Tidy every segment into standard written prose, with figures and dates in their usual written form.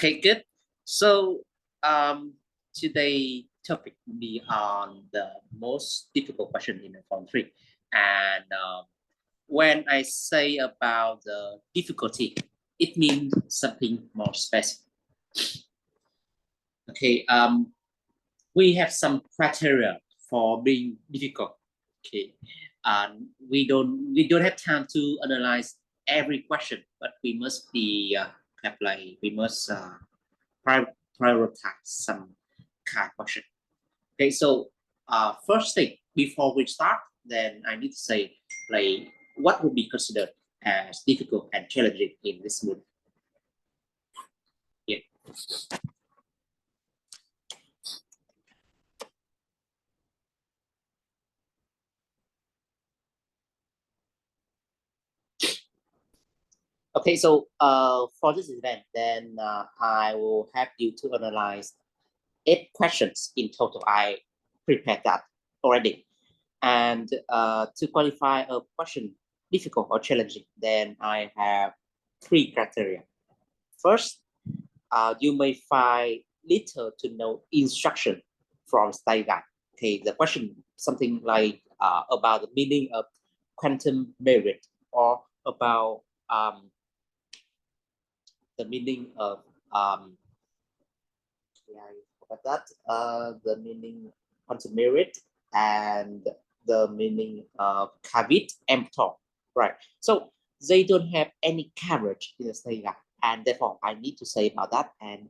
Okay, good. So today topic will be on the most difficult question in the form 3. And when I say about the difficulty, it means something more specific. Okay, we have some criteria for being difficult. Okay, we don't have time to analyze every question, but we must be we must prioritize some kind of question. Okay, so first thing before we start, then I need to say like what would be considered as difficult and challenging in this mood. Yeah. Okay, so for this event, then I will have you to analyze 8 questions in total. I prepared that already. And to qualify a question difficult or challenging, then I have 3 criteria. First, you may find little to no instruction from study guide. Okay, the question something like about the meaning of quantum merit or about the meaning of I forgot that the meaning quantum merit and the meaning of caveat emptor, right? So they don't have any coverage in the study guide, and therefore I need to say about that, and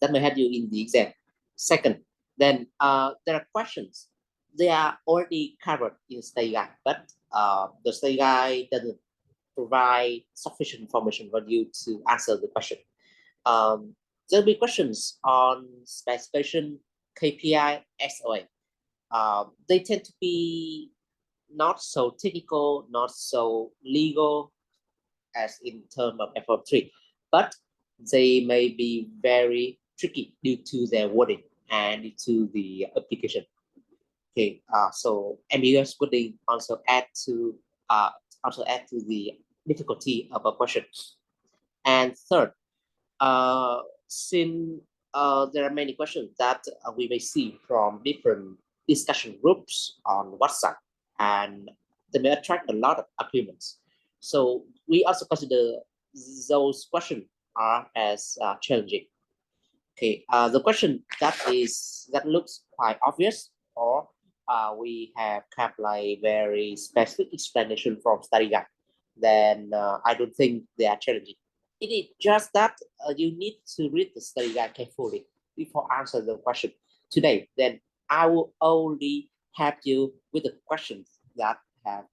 that may help you in the exam. Second, then there are questions they are already covered in the study guide, but the study guide doesn't provide sufficient information for you to answer the question. There'll be questions on specification, KPI, SOA. They tend to be not so technical, not so legal as in terms of F3, but they may be very tricky due to their wording and due to the application. Okay, so ambiguous wording also add to the difficulty of a question. And third, since there are many questions that we may see from different discussion groups on WhatsApp, and they may attract a lot of arguments. So we also consider those questions are as challenging. Okay, the question that looks quite obvious, or we have kind of like very specific explanation from study guide, then I don't think they are challenging. It is just that you need to read the study guide carefully before answer the question today. Then I will only help you with the questions that have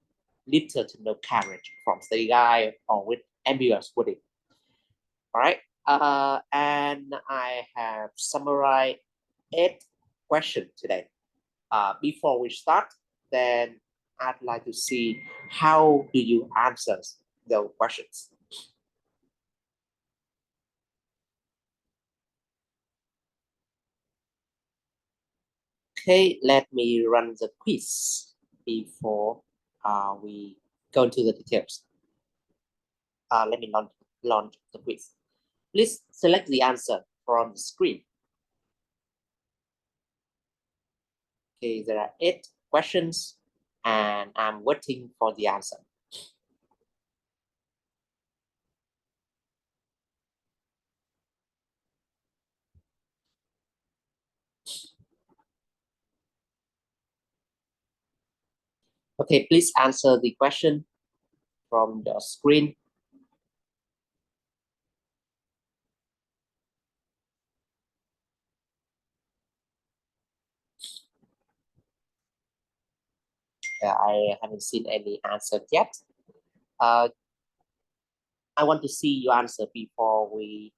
little to no coverage from study guide or with ambiguous wording. All right, and I have summarized 8 questions today. Before we start, then I'd like to see how do you answer those questions. Okay, let me run the quiz before we go into the details. Let me launch the quiz. Please select the answer from the screen. Okay, there are 8 questions and I'm waiting for the answer. Okay, please answer the question from the screen. I haven't seen any answer yet. I want to see your answer before we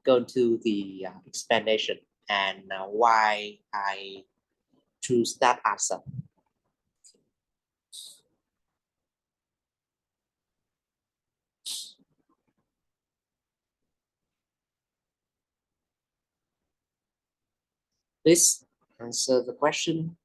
go into the explanation and why I choose that answer. Please answer the question.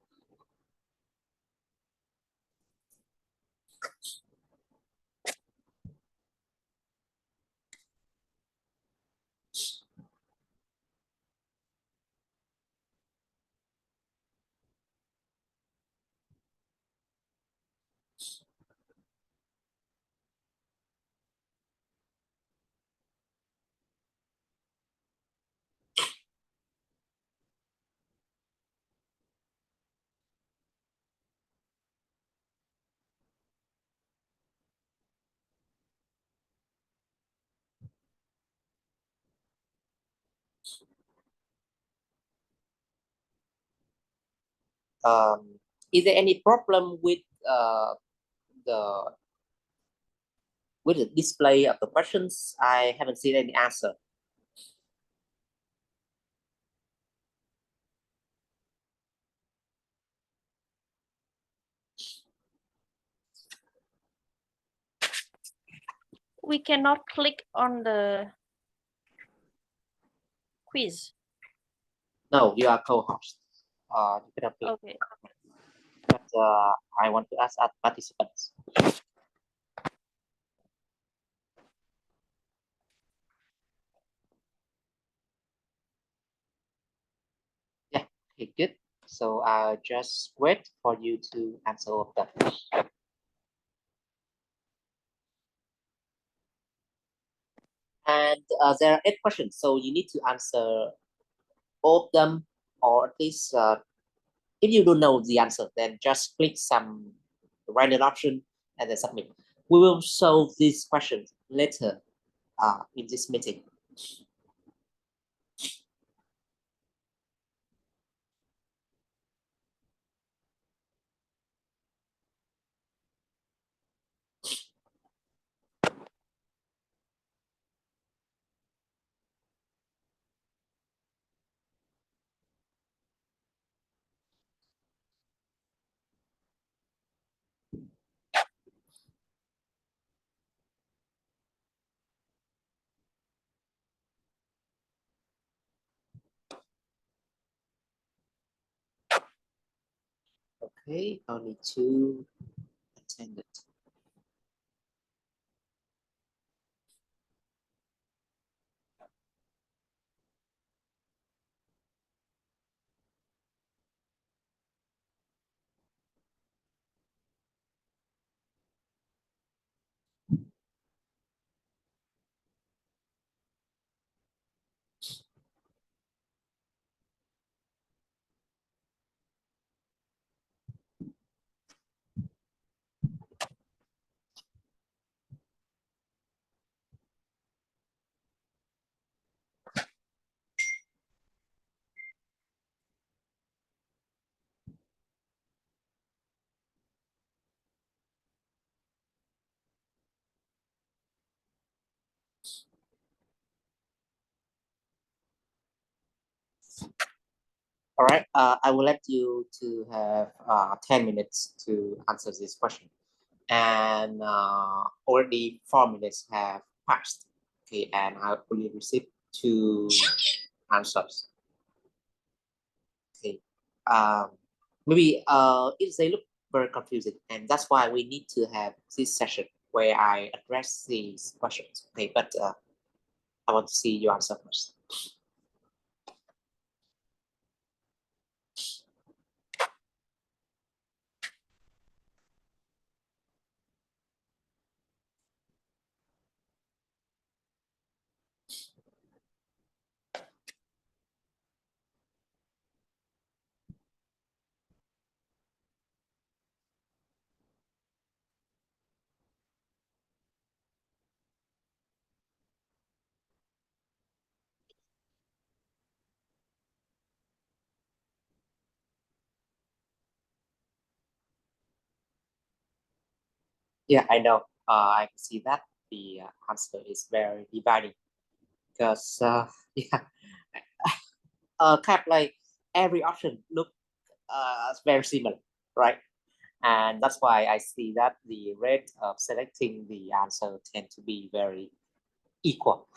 Is there any problem the with the display of the questions? I haven't seen any answer. We cannot click on the quiz. No, you are co-host. You cannot click. Okay. But I want to ask participants. Yeah, okay, good. So I'll just wait for you to answer all of them. And there are 8 questions, so you need to answer all of them, or at least if you don't know the answer, then just click some random option and then submit. We will solve these questions later in this meeting. Okay, only 2 attended. All right, I will let you to have 10 minutes to answer this question. And already 4 minutes have passed. Okay, and I only received 2 answers. Okay, maybe they look very confusing, and that's why we need to have this session where I address these questions. Okay, but I want to see your answer first. Yeah, I know. I can see that the answer is very dividing because yeah, kind of like every option look very similar, right? And that's why I see that the rate of selecting the answer tend to be very equal.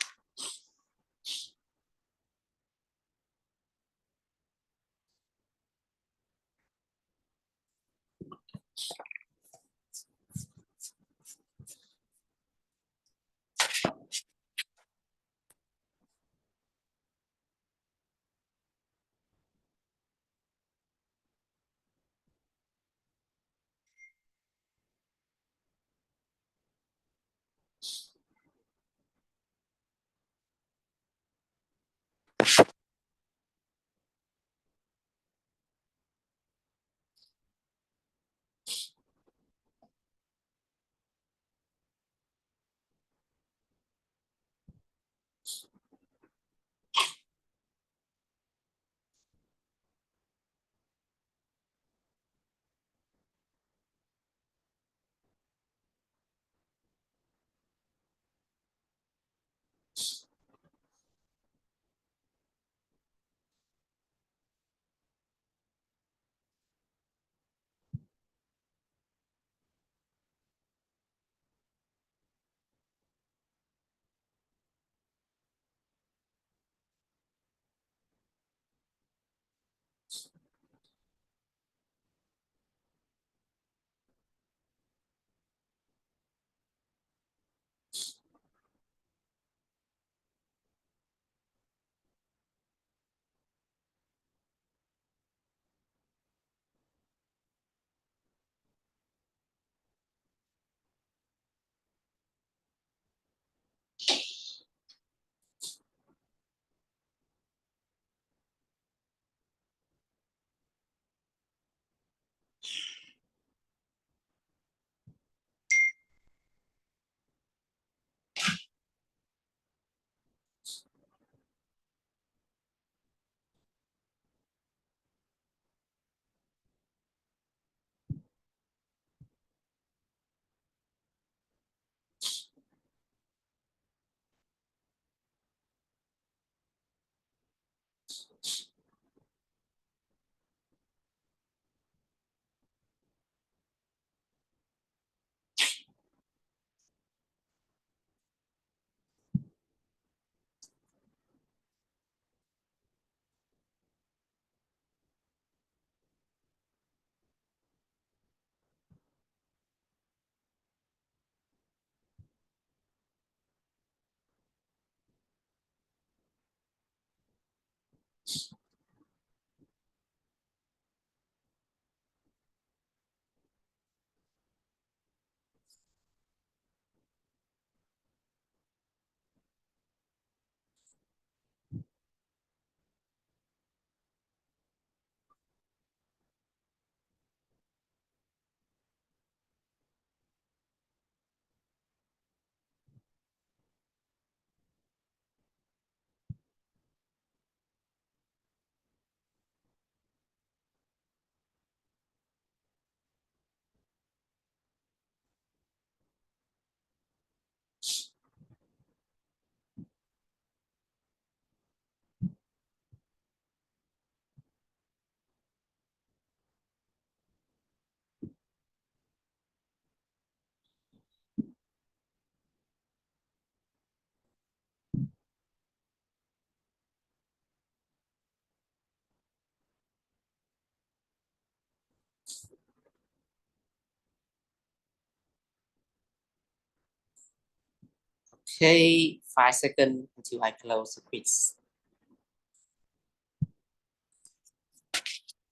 Okay, 5 seconds until I close the quiz.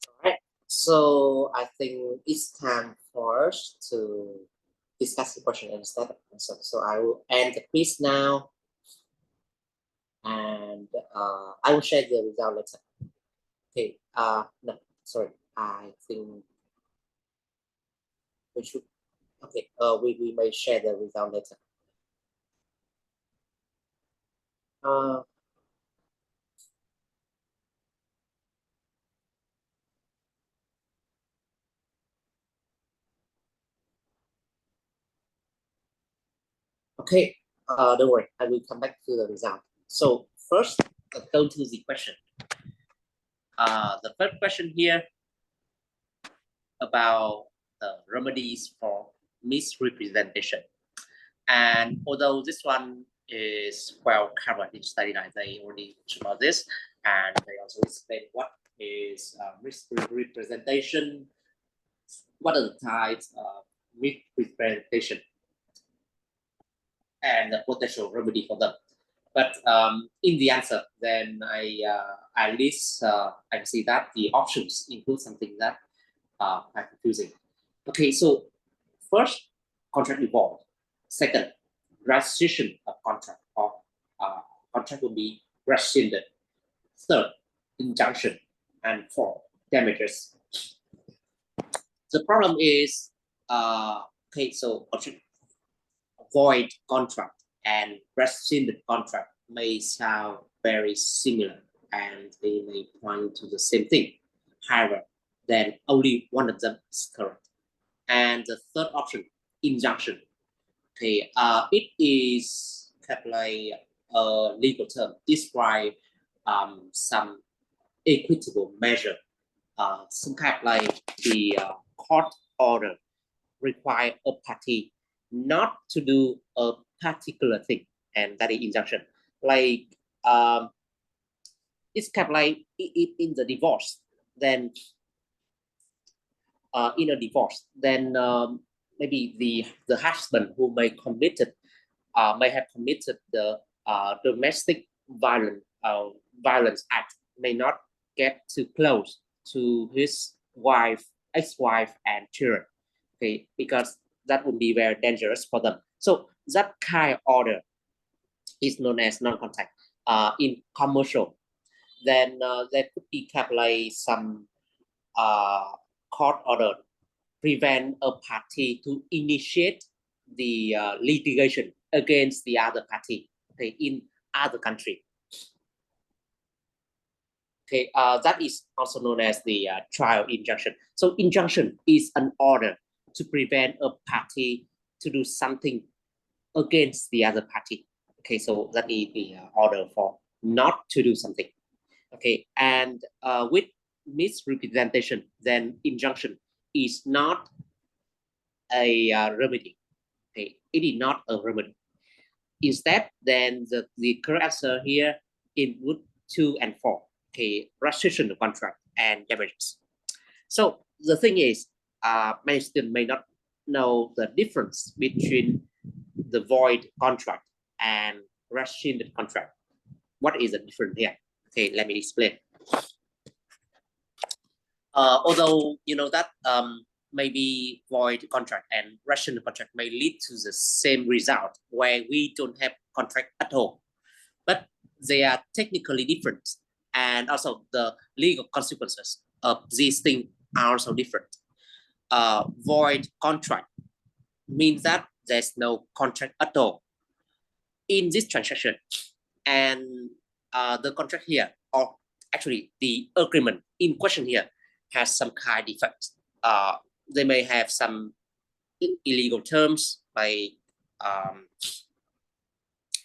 All right, so I think it's time for us to discuss the question instead of answer. So I will end the quiz now, and I will share the result later. Okay, no, sorry, I think we should, okay, we may share the result later. Okay, don't worry, I will come back to the result. So first, let's go to the question. The first question here about the remedies for misrepresentation. And although this one is well covered in study guide, they already talked about this, and they also explain what is misrepresentation, what are the types of misrepresentation, and the potential remedy for them. But in the answer, then at least I see that the options include something that are confusing. Okay, so first, contract involved. Second, rescission of contract, or contract will be rescinded. Third, injunction. And fourth, damages. The problem is, okay, so void contract and rescinded contract may sound very similar and they may point to the same thing. However, then only one of them is correct. And the third option, injunction. Okay, it is kind of like a legal term, describe some equitable measure, some kind of like the court order require a party not to do a particular thing, and that is injunction. Like it's kind of like in the divorce, then in a divorce, then maybe the husband who may have committed the domestic violence act may not get too close to his wife, ex-wife, and children. Okay, because that would be very dangerous for them. So that kind of order is known as non-contact. In commercial, then there could be kind of like some court order prevent a party to initiate the litigation against the other party, okay, in other country. Okay, that is also known as the trial injunction. So injunction is an order to prevent a party to do something against the other party. Okay, so that is the order for not to do something. Okay, and with misrepresentation, then injunction is not a remedy. Okay, it is not a remedy. Instead, then the correct answer here in would 2 and 4. Okay, rescission of contract and damages. So the thing is, many students may not know the difference between the void contract and rescinded contract. What is the difference here? Okay, let me explain. Although you know that maybe void contract and rational contract may lead to the same result where we don't have contract at all, but they are technically different, and also the legal consequences of these things are also different. Void contract means that there's no contract at all in this transaction, and the contract here, or actually the agreement in question here, has some kind of defect. They may have some illegal terms, like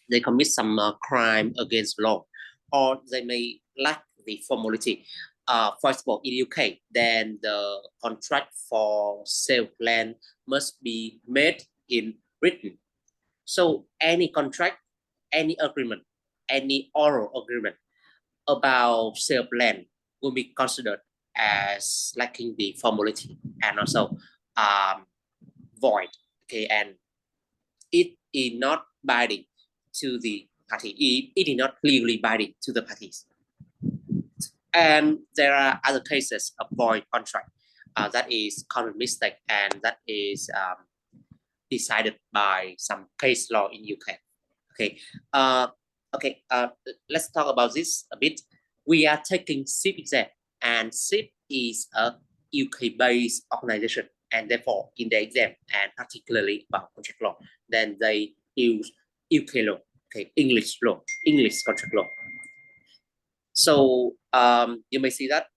they commit some crime against law, or they may lack the formality. For example, in UK, then the contract for sale land must be made in written. So any contract, any agreement, any oral agreement about sale land will be considered as lacking the formality and also void. Okay, and it is not binding to the party. It is not legally binding to the parties. And there are other cases of void contract that is common mistake, and that is decided by some case law in UK. Okay, let's talk about this a bit. We are taking CIPS exam, and CIPS is a UK-based organization, and therefore in the exam, and particularly about contract law, then they use UK law, okay, English law, English contract law. So you may see that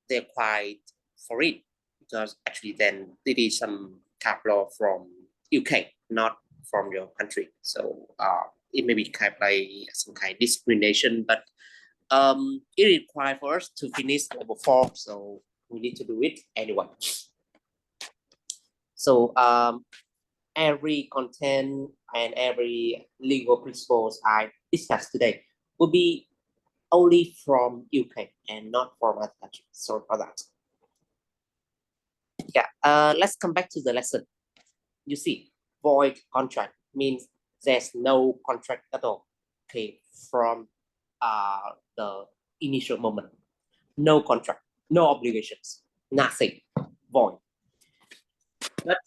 they're quite foreign, because actually then it is some cap law from UK, not from your country. So it may be kind of like some kind of discrimination, but it requires for us to finish level 4, so we need to do it anyway. So every content and every legal principles I discussed today will be only from UK and not from other countries. Sorry for that. Yeah, let's come back to the lesson. You see, void contract means there's no contract at all. Okay, from the initial moment, no contract, no obligations, nothing, void. But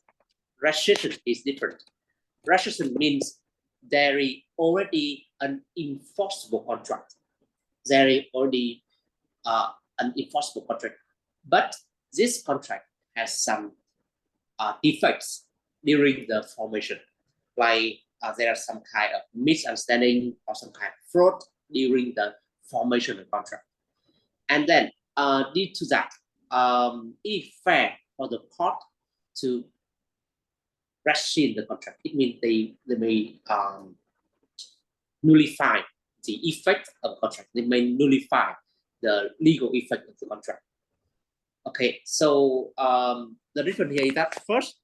rescission is different. Rescission means there is already an enforceable contract. There is already an enforceable contract, but this contract has some defects during the formation, like there are some kind of misunderstanding or some kind of fraud during the formation of the contract. And then due to that, it is fair for the court to rescind the contract. It means they may nullify the effect of the contract. They may nullify the legal effect of the contract. Okay, so the difference here is that first,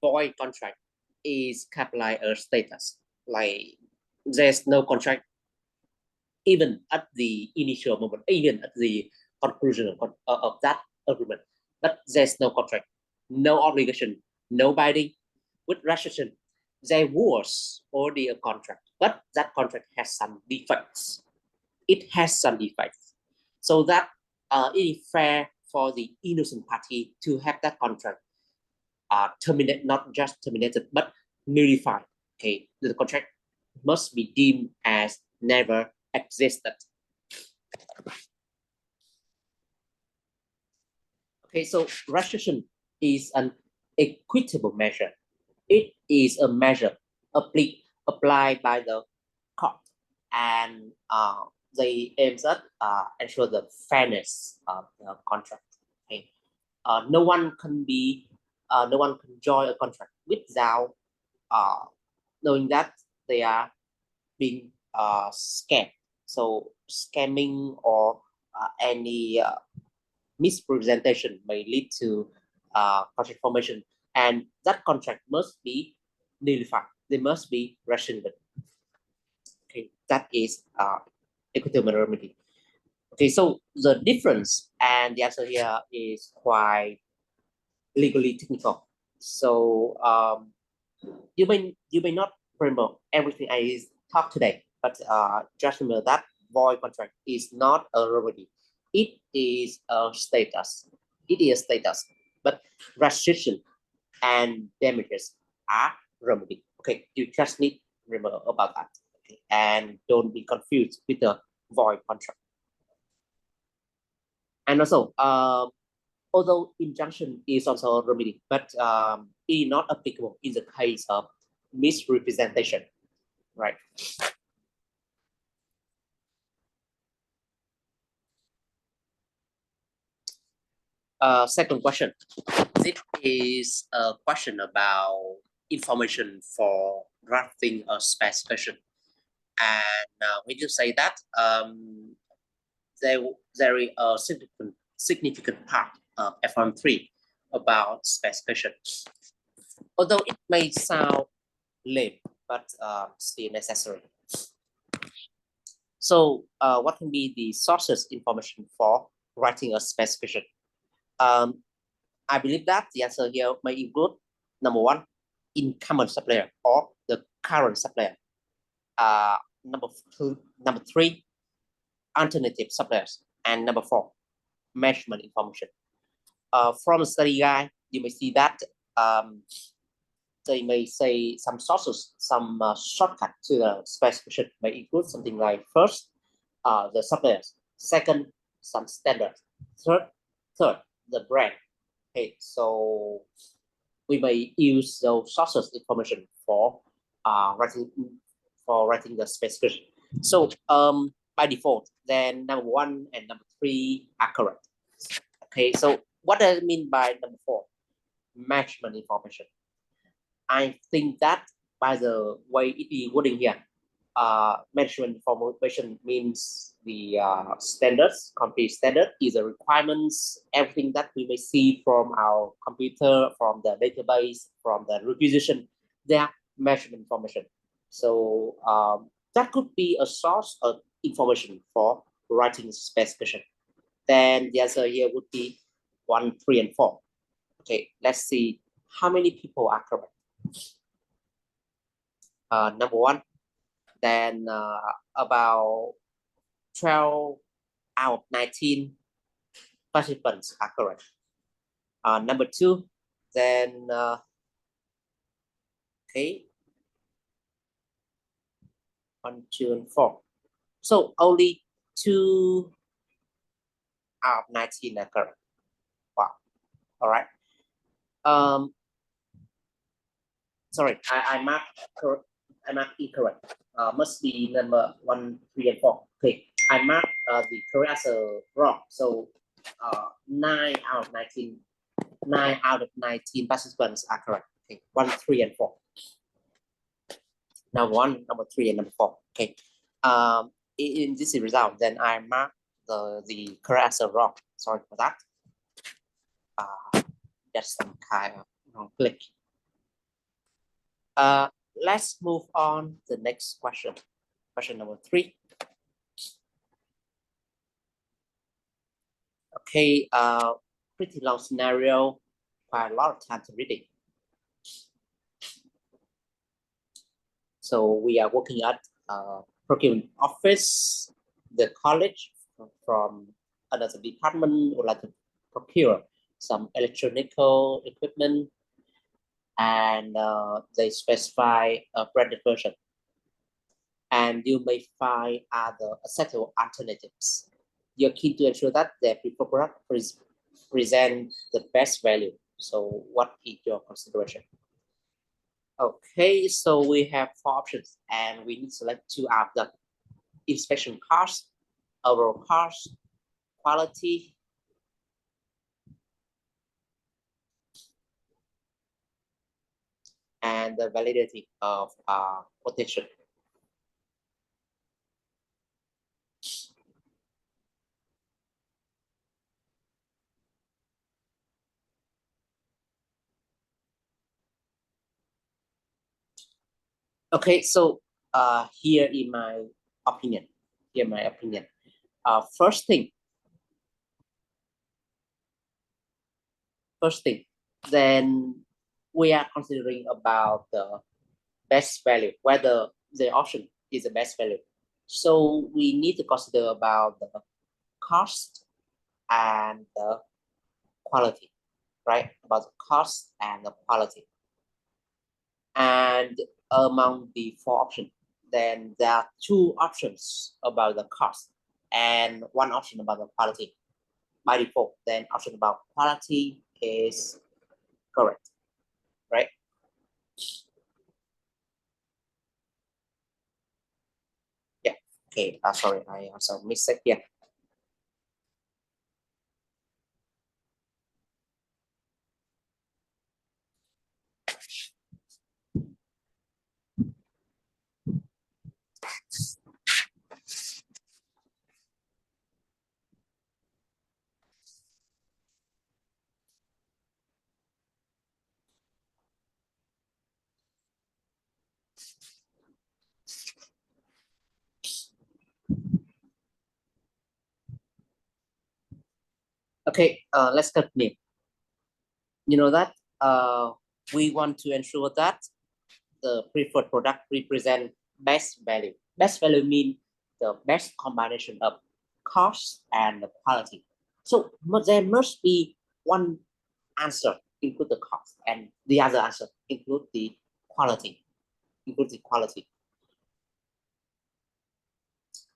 void contract is capitalized as status, like there's no contract even at the initial moment, even at the conclusion of that agreement, but there's no contract, no obligation, no binding. With rescission, there was already a contract, but that contract has some defects. It has some defects, so that it is fair for the innocent party to have that contract terminated, not just terminated, but nullified. Okay, the contract must be deemed as never existed. Okay, so rescission is an equitable measure. It is a measure applied by the court, and they aim at ensure the fairness of the contract. Okay, no one can join a contract without knowing that they are being scammed. So scamming or any misrepresentation may lead to contract formation, and that contract must be nullified. They must be rescinded. Okay, that is equitable remedy. Okay, so the difference and the answer here is quite legally technical. So you may not remember everything I talked today, but just remember that void contract is not a remedy. it is a status. It is a status, but restriction and damages are remedy. Okay, you just need to remember about that. Okay, and don't be confused with the void contract. And also, although injunction is also a remedy, but it is not applicable in the case of misrepresentation, right? Second question. This is a question about information for drafting a specification. And when you say that, there is a significant part of L4M3 about specification. Although it may sound lame, but still necessary. So what can be the sources information for writing a specification? I believe that the answer here may include number one, incumbent supplier or the current supplier. Number three, alternative suppliers, and number four, measurement information. From the study guide, you may see that they may say some sources, some shortcut to the specification may include something like first, the suppliers, second, some standards, third, the brand. Okay, so we may use those sources information for writing the specification. So by default, then number one and number three are correct. Okay, so what does it mean by number four? Measurement information. I think that by the way it is wording here, measurement information means the standards, complete standard is the requirements, everything that we may see from our computer, from the database, from the requisition, they are measurement information. So that could be a source of information for writing specification. Then the answer here would be 1, 3, and 4. Okay, let's see how many people are correct. Number one, then about 12 out of 19 participants are correct. Number two, then okay, 1, 2, and 4. So only 2 out of 19 are correct. Wow. All right. Sorry, I marked correct. I marked incorrect. Must be number 1, 3, and 4. Okay, I marked the correct answer wrong. So 9 out of 19. 9 out of 19 participants are correct. Okay, 1, 3, and 4. Number 1, number 3, and number 4. Okay. In this result, then I mark the correct answer wrong. Sorry for that. That's some kind of wrong click. Let's move on to the next question. Question number 3. Okay, pretty long scenario, quite a lot of time to read it. So we are working at procurement office, the college from another department would like to procure some electronical equipment, and they specify a branded version. And you may find other acceptable alternatives. You're keen to ensure that the product present the best value. So what is your consideration? Okay, so we have 4 options and we need to select 2 out of them. Inspection cost, overall cost, quality, and the validity of quotation. Okay, so here in my opinion, first thing, then we are considering about the best value, whether the option is the best value. So we need to consider about the cost and the quality, right? About the cost and the quality. And among the 4 options, then there are 2 options about the cost and 1 option about the quality. By default, then option about quality is correct, right? Yeah. Okay. Sorry, I also missed it here. Okay. Let's continue. You know that we want to ensure that the preferred product represent best value. Best value means the best combination of cost and the quality. So there must be one answer include the cost and the other answer include the quality. Include the quality.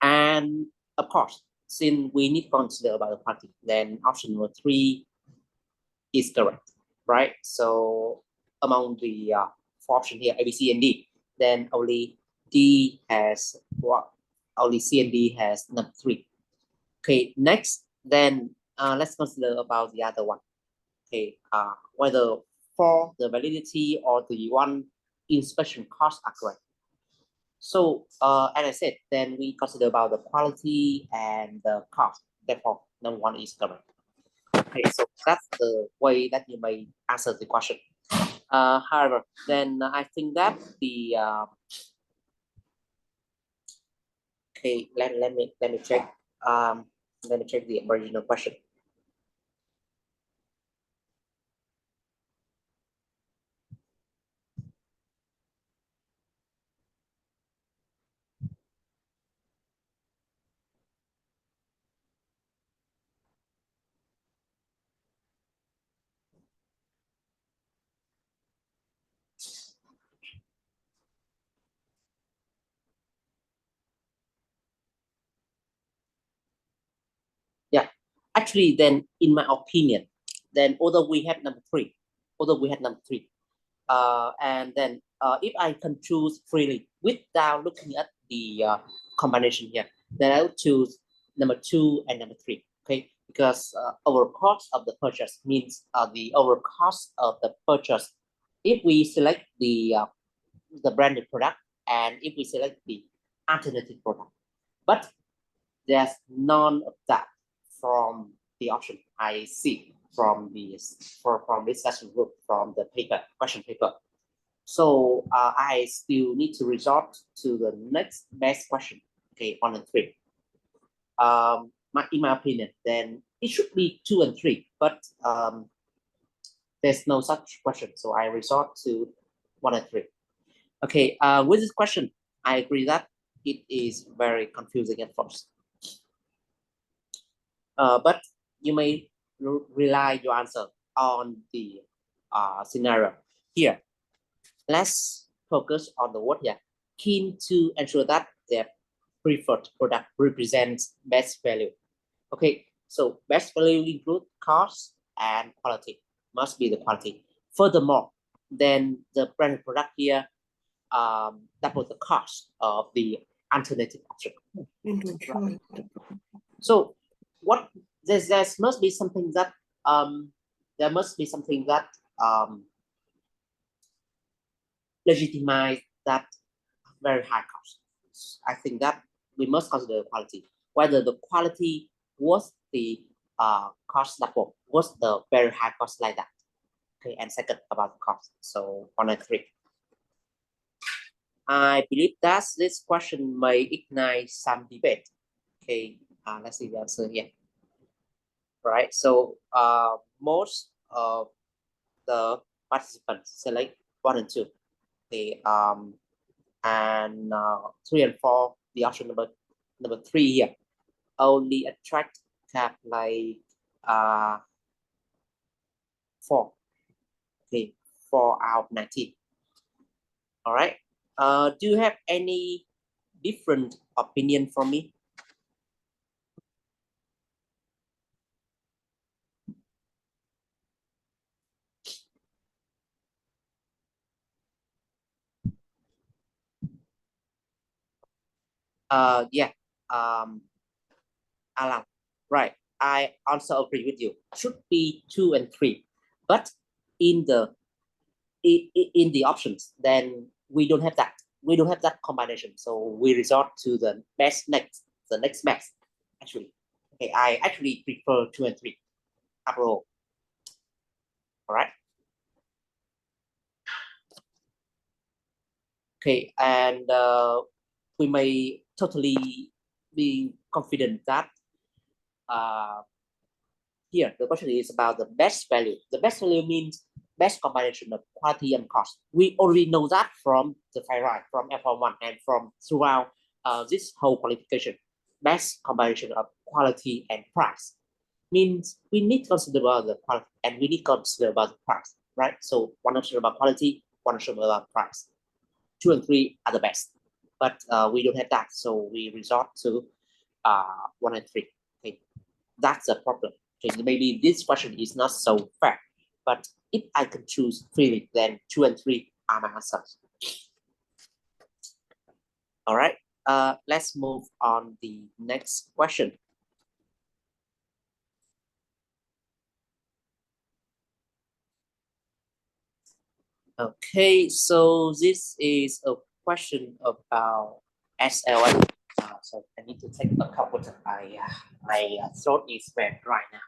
And of course, since we need to consider about the quality, then option number 3 is correct, right? So among the 4 options here, A, B, C, and D, then only D has what? Only C and D has number 3. Okay, next, then let's consider about the other one. Okay, whether for the validity or the one inspection cost are correct. So as I said, then we consider about the quality and the cost. Therefore, number 1 is correct. Okay, so that's the way that you may answer the question. However, then I think that the okay, let me check. Let me check the original question. Yeah, actually, then in my opinion, then although we have number 3, and then if I can choose freely without looking at the combination here, then I'll choose number 2 and number 3. Okay, because over cost of the purchase means the over cost of the purchase. If we select the branded product and if we select the alternative product, but there's none of that from the option I see from the from discussion group from the paper question paper. So I still need to resort to the next best question. Okay, 1 and 3. In my opinion, then it should be 2 and 3, but there's no such question. So I resort to 1 and 3. Okay, with this question, I agree that it is very confusing at first. But you may rely your answer on the scenario here. Let's focus on the word here. Keen to ensure that their preferred product represents best value. Okay, so best value include cost and quality. Must be the quality. Furthermore, then the branded product here double the cost of the alternative option. So what there must be something that legitimize that very high cost. I think that we must consider quality, whether the quality was the cost double, was the very high cost like that. Okay, and second about the cost. So 1 and 3. I believe that this question may ignite some debate. Okay, let's see the answer here. Right, so most of the participants select 1 and 2. Okay, and 3 and 4, the option number 3 here only attract cap like 4. Okay, 4 out of 19. All right. Do you have any different opinion from me? Yeah. Alan, right. I also agree with you. Should be 2 and 3, but in the options, then we don't have that. We don't have that combination. So we resort to the next best. Actually, okay. I actually prefer 2 and 3. After all. All right. Okay, and we may totally be confident that here the question is about the best value. The best value means best combination of quality and cost. We already know that from the thyroid, from L4M1, and from throughout this whole qualification. Best combination of quality and price means we need to consider about the quality and we need to consider about the price, right? So one option about quality, one option about price. 2 and 3 are the best, but we don't have that, so we resort to 1 and 3. Okay, that's a problem. Okay, maybe this question is not so fair, but if I can choose freely, then 2 and 3 are my answers. All right, let's move on the next question. Okay, so this is a question about SLA. So I need to take a couple of my throat is very dry now.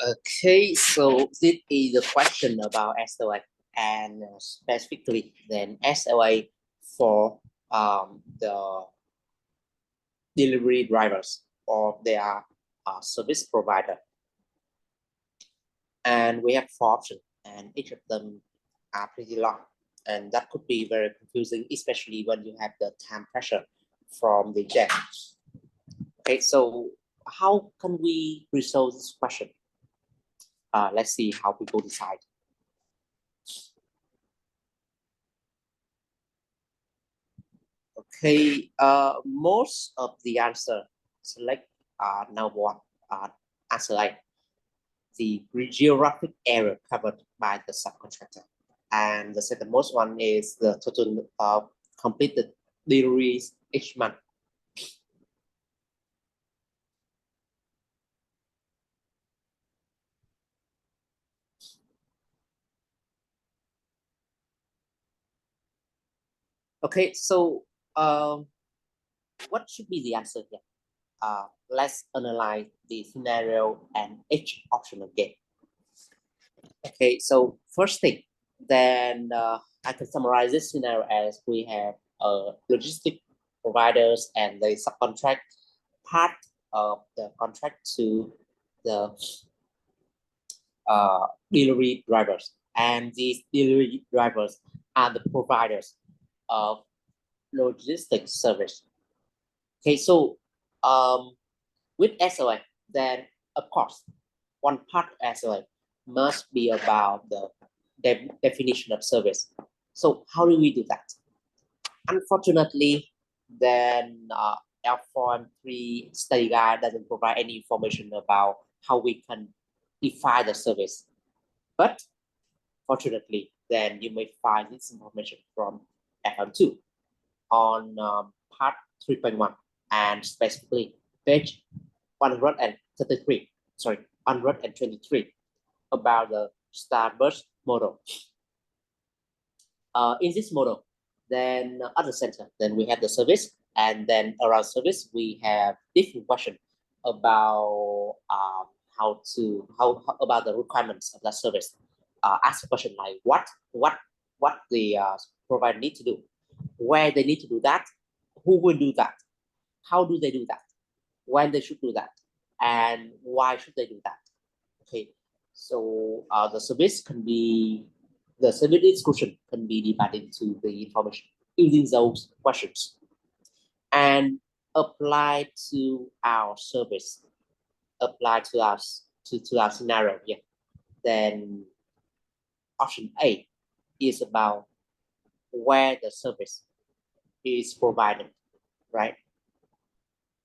Okay, so this is a question about SLA and specifically then SLA for the delivery drivers or their service provider. And we have 4 options and each of them are pretty long. And that could be very confusing, especially when you have the time pressure from the jet. Okay, so how can we resolve this question? Let's see how people decide. Okay, most of the answer select number 1, answer A, the geographic area covered by the subcontractor. And the second most one is the total completed deliveries each month. Okay, so what should be the answer here? Let's analyze the scenario and each option again. Okay, so first thing, then I can summarize this scenario as we have logistic providers and they subcontract part of the contract to the delivery drivers, and these delivery drivers are the providers of logistics service. Okay, so with SLA, then of course, one part of SLA must be about the definition of service. So how do we do that? Unfortunately, then L4M3 study guide doesn't provide any information about how we can define the service. But fortunately, then you may find this information from FM2 on part 3.1 and specifically page 133, sorry, 123 about the Starburst model. In this model, then at the center, then we have the service, and then around service, we have different questions about how about the requirements of that service. Ask a question like what the provider need to do, where they need to do that, who will do that, how do they do that, when they should do that, and why should they do that. Okay, so the service exclusion can be divided into the information using those questions and apply to our service, apply to us to our scenario here. Then option A is about where the service is provided, right?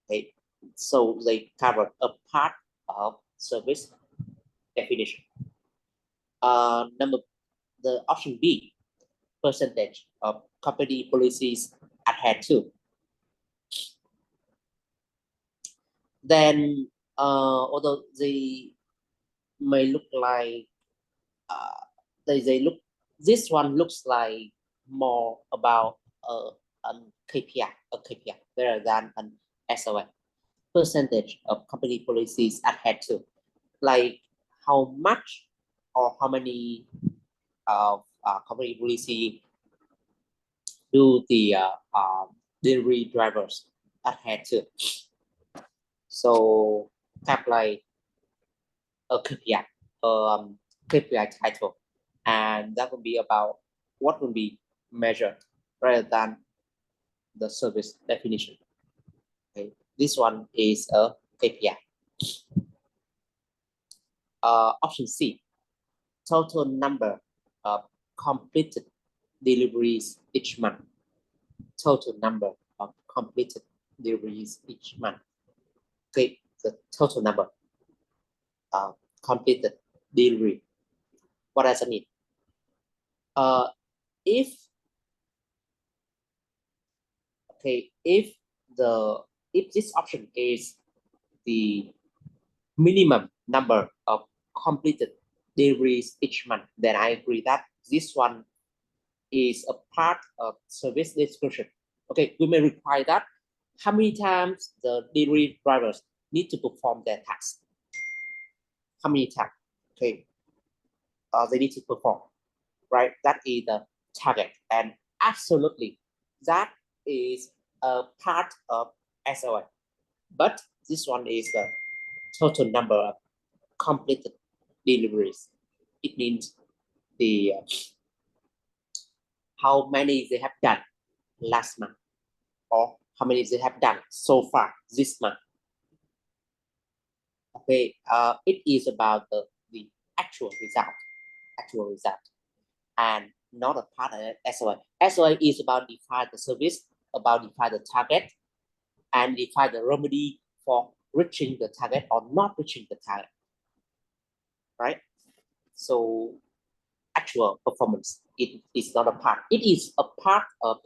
Okay, so they cover a part of service definition. The option B, percentage of company policies adhered to. Then, although they may look like, they look, this one looks like more about a KPI, rather than an SOA. Percentage of company policies adhered to, like how much or how many of company policy do the delivery drivers adhere to. So have like a KPI, KPI title, and that will be about what will be measured rather than the service definition. Okay, this one is a KPI. Option C, total number of completed deliveries each month. Total number of completed deliveries each month. Okay, the total number of completed delivery. What does it mean? If this option is the minimum number of completed deliveries each month, then I agree that this one is a part of service description. Okay, we may require that how many times the delivery drivers need to perform their task. How many times? Okay, they need to perform, right? That is the target, and absolutely, that is a part of SOA. But this one is the total number of completed deliveries. It means the how many they have done last month, or how many they have done so far this month. Okay, it is about the actual result, and not a part of SOA. SOA is about define the service, about define the target, and define the remedy for reaching the target or not reaching the target, right? So actual performance, it is not a part. It is a part of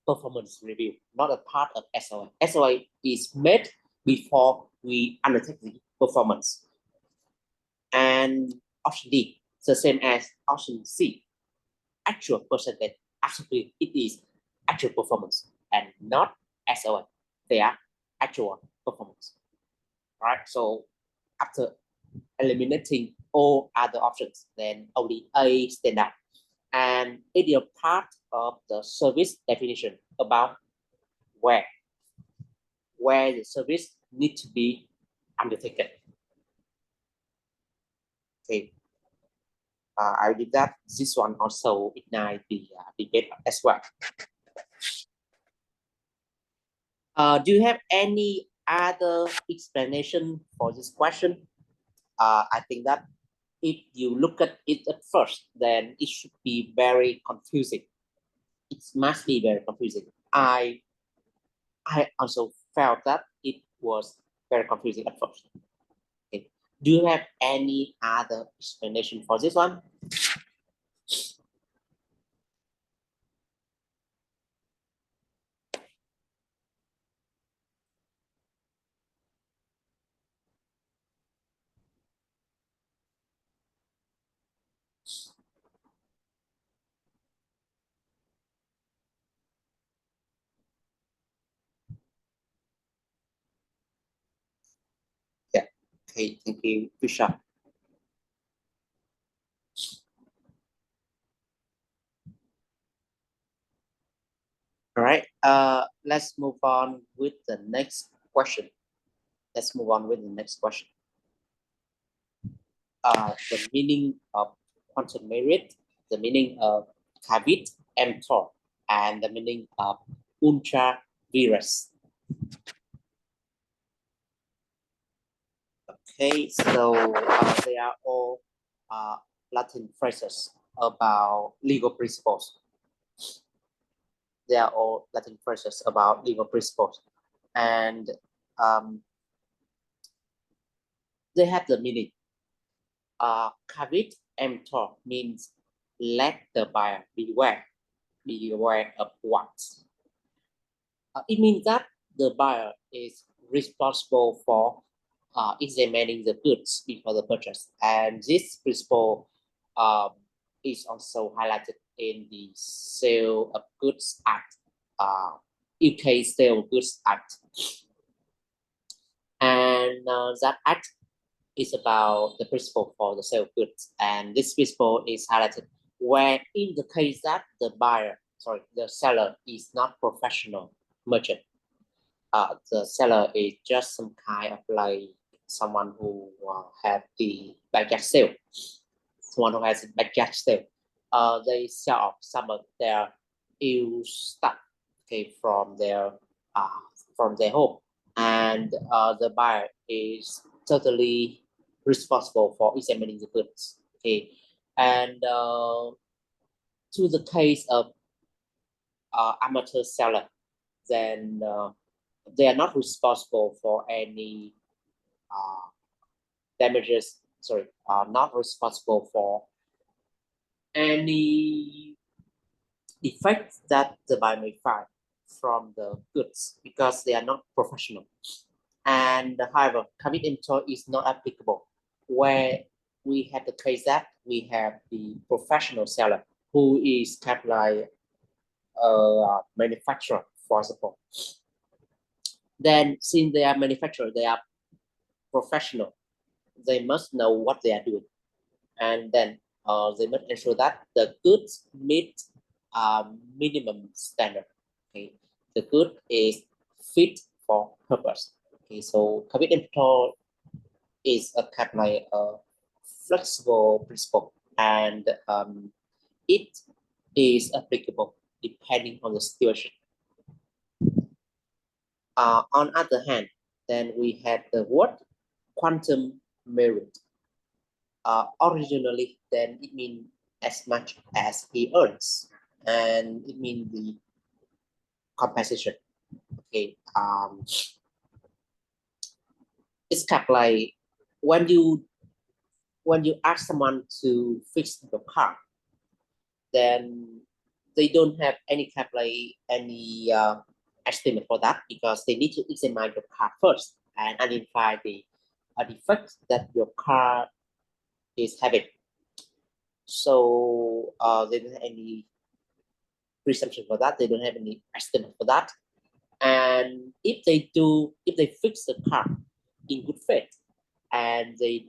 performance review, not a part of SOA. SOA is made before we undertake the performance. And option D, the same as option C, actual percentage. Actually, it is actual performance and not SOA. They are actual performance. All right, so after eliminating all other options, then only A stand out. And it is a part of the service definition about where the service needs to be undertaken. Okay, I did that. This one also ignite the debate as well. Do you have any other explanation for this question? I think that if you look at it at first, then it should be very confusing. It must be very confusing. I also felt that it was very confusing at first. Okay. Do you have any other explanation for this one? Yeah. Okay. Thank you, Bishop. let's move on with the next question. Let's move on with the next question. The meaning of quantum merit, the meaning of caveat emptor, and the meaning of ultra vires. Okay, so they are all Latin phrases about legal principles. They are all Latin phrases about legal principles, and they have the meaning. Caveat emptor means let the buyer beware of what. It means that the buyer is responsible for examining the goods before the purchase, and this principle is also highlighted in the Sale of Goods Act, UK Sale of Goods Act, and that act is about the principle for the sale of goods, and this principle is highlighted where in the case that the seller is not professional merchant. The seller is just some kind of like someone who have the backyard sale, someone who has a backyard sale. They sell off some of their used stuff, okay, from their home, and the buyer is totally responsible for examining the goods, okay, and to the case of amateur seller, then they are not responsible for any damages. Sorry, not responsible for any effects that the buyer may find from the goods because they are not professional. And however, caveat emptor is not applicable where we have the case that we have the professional seller who is kind of like a manufacturer, for example. Then since they are manufacturer, they are professional, they must know what they are doing, and then they must ensure that the goods meet minimum standard. Okay, the good is fit for purpose. Okay, so caveat emptor is a kind of like a flexible principle, and it is applicable depending on the situation. On other hand, then we have the word quantum merit. Originally, then it means as much as he earns, and it means the compensation. Okay, it's kind of like when you ask someone to fix your car, then they don't have any kind of like any estimate for that because they need to examine your car first and identify the defects that your car is having. So they don't have any presumption for that. They don't have any estimate for that. And if they fix the car in good faith and they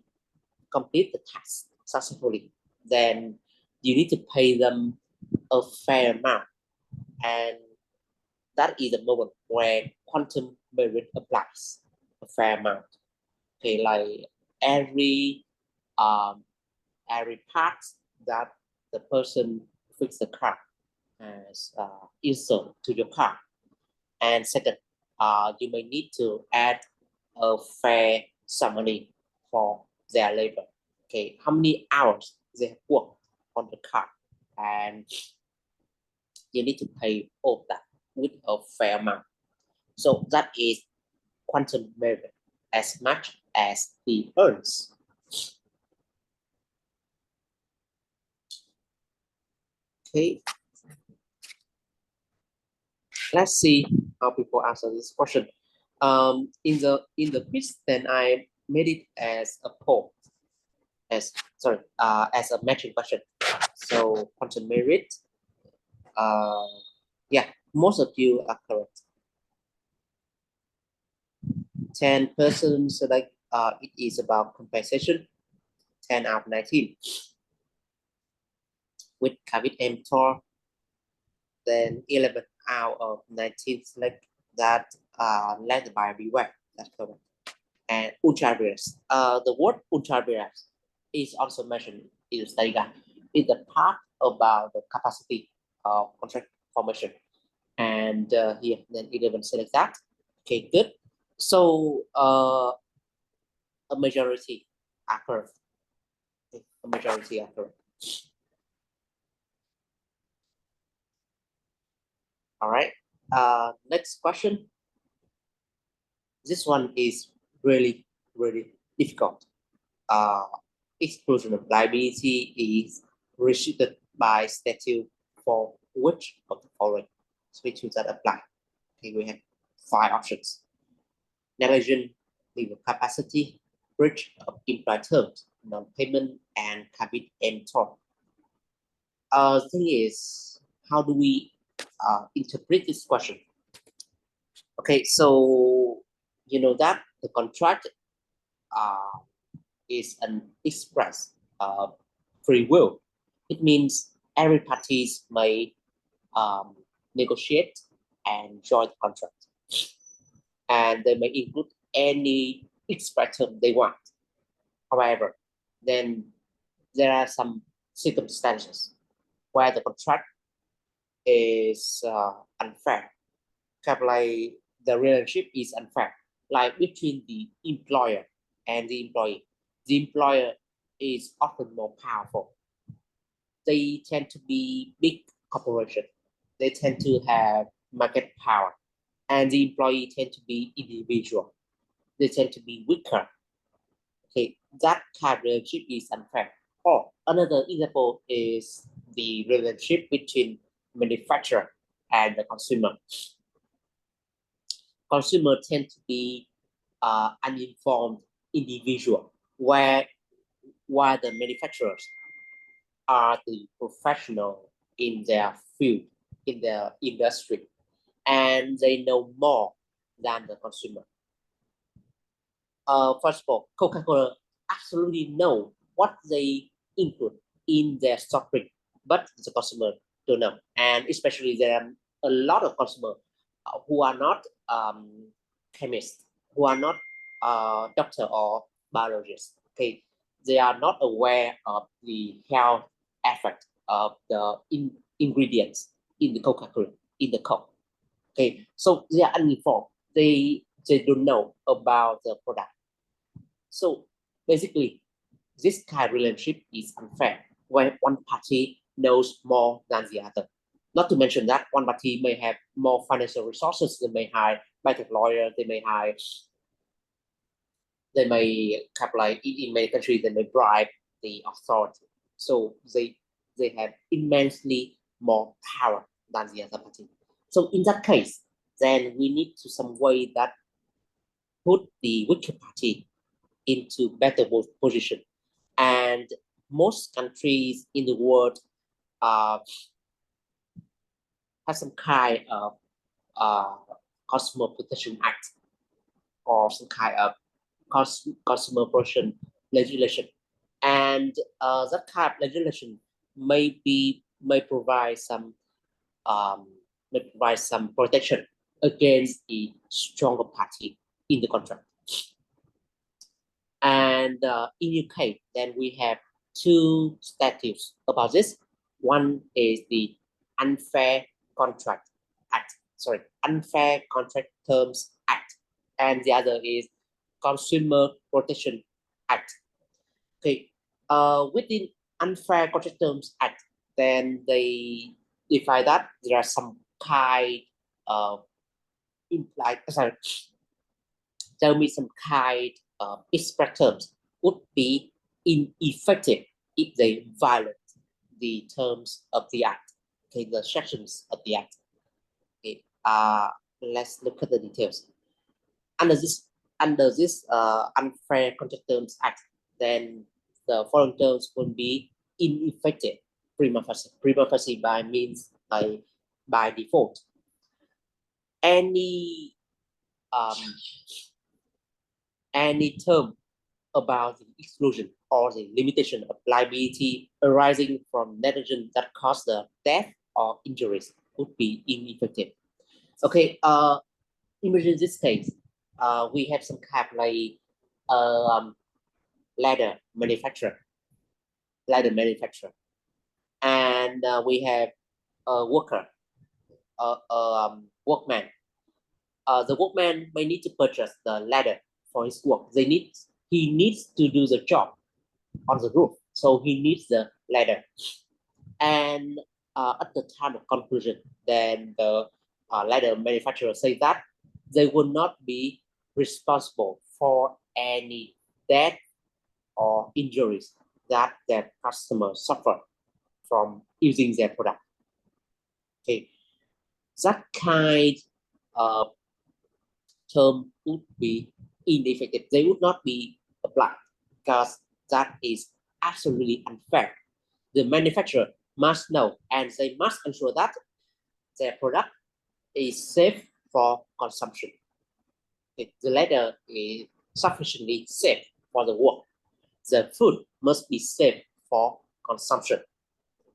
complete the task successfully, then you need to pay them a fair amount. And that is the moment where quantum merit applies, a fair amount. Okay, like every part that the person fix the car as insert to your car. And second, you may need to add a fair sum money for their labor. Okay, how many hours they have worked on the car, and you need to pay all that with a fair amount. So that is quantum merit, as much as he earns. Okay, let's see how people answer this question. In the quiz, then I made it as a poll, as a matching question. So quantum merit, yeah, most of you are correct. 10% select it is about compensation. 10 out of 19. With caveat emptor, then 11 out of 19 select that led by beware. That's correct. And ultra virus. The word ultra virus is also mentioned in the study guide. It's the part about the capacity of contract formation. And here, then 11 select that. Okay, good. So a majority are correct. Okay, a majority are correct. All right. Next question. This one is really, really difficult. Exclusion of liability is restricted by statute for which of the following? So we choose that apply. Okay, we have 5 options. Negligent, legal capacity, breach of implied terms, non-payment, and cabin and tort. The thing is, how do we interpret this question? Okay, so you know that the contract is an express free will. It means every parties may negotiate and join the contract, and they may include any express term they want. However, then there are some circumstances where the contract is unfair. Like the relationship is unfair, like between the employer and the employee. The employer is often more powerful. They tend to be big corporation. They tend to have market power, and the employee tend to be individual. They tend to be weaker. Okay, that kind of relationship is unfair. Or another example is the relationship between manufacturer and the consumer. Consumer tend to be uninformed individual, while the manufacturers are the professional in their field, in their industry, and they know more than the consumer. First of all, Coca-Cola absolutely know what they include in their soft drink, but the consumer don't know. And especially there are a lot of consumers who are not chemists, who are not doctor or biologists. Okay, they are not aware of the health effect of the ingredients in the Coca-Cola, in the Coke. Okay, so they are uninformed. They don't know about the product. So basically, this kind of relationship is unfair, where one party knows more than the other. Not to mention that one party may have more financial resources. They may hire better lawyer. They may have like in many countries they may bribe the authority. So they have immensely more power than the other party. So in that case, then we need to some way that put the weaker party into better position. And most countries in the world have some kind of Consumer Protection Act or some kind of consumer protection legislation. And that kind of legislation may provide some protection against the stronger party in the contract. And in UK, then we have 2 statutes about this. One is the Unfair Contract Act, Unfair Contract Terms Act, and the other is Consumer Protection Act. Okay, within Unfair Contract Terms Act, then they define that there are some kind of implied, tell me some kind of express terms would be ineffective if they violate the terms of the act. Okay, the sections of the act. Okay, let's look at the details. Under this Unfair Contract Terms Act, then the following terms will be ineffective prima facie. Prima facie by means by default. Any term about the exclusion or the limitation of liability arising from negligence that caused the death or injuries would be ineffective. Okay, imagine this case, we have some kind of like ladder manufacturer, and we have a worker, workman. The workman may need to purchase the ladder for his work. He needs to do the job on the roof, so he needs the ladder. And at the time of conclusion, then the ladder manufacturer say that they will not be responsible for any death or injuries that their customers suffer from using their product. Okay, that kind of term would be ineffective. They would not be applied because that is absolutely unfair. The manufacturer must know and they must ensure that their product is safe for consumption. The ladder is sufficiently safe for the work. The food must be safe for consumption.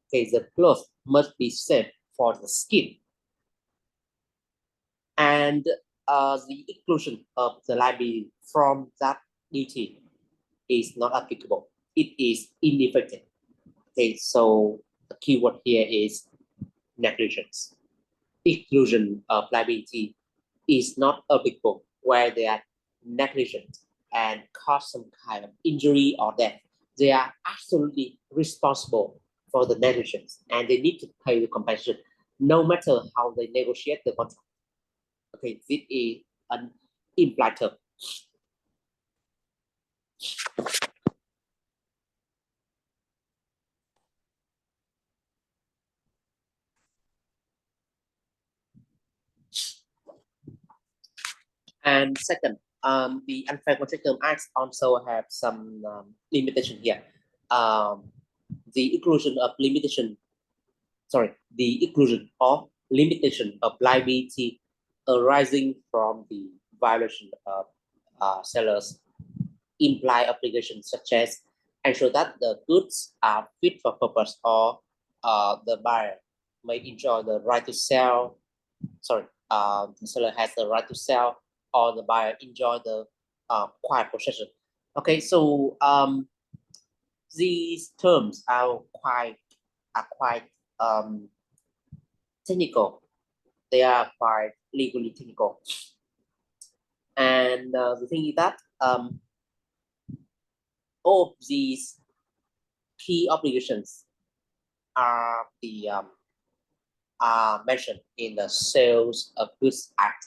Okay, the clothes must be safe for the skin. And the exclusion of the liability from that duty is not applicable. It is ineffective. Okay, so the keyword here is negligence. Exclusion of liability is not applicable where they are negligent and cause some kind of injury or death. They are absolutely responsible for the negligence and they need to pay the compensation no matter how they negotiate the contract. Okay, this is an implied term. And second, the Unfair Contract Term Act also have some limitation here. The exclusion of limitation of liability arising from the violation of sellers imply obligations such as ensure that the goods are fit for purpose or the buyer may enjoy the right to sell. The seller has the right to sell or the buyer enjoy the quiet possession. Okay, so these terms are quite technical. They are quite legally technical. And the thing is that all of these key obligations are mentioned in the Sales of Goods Act.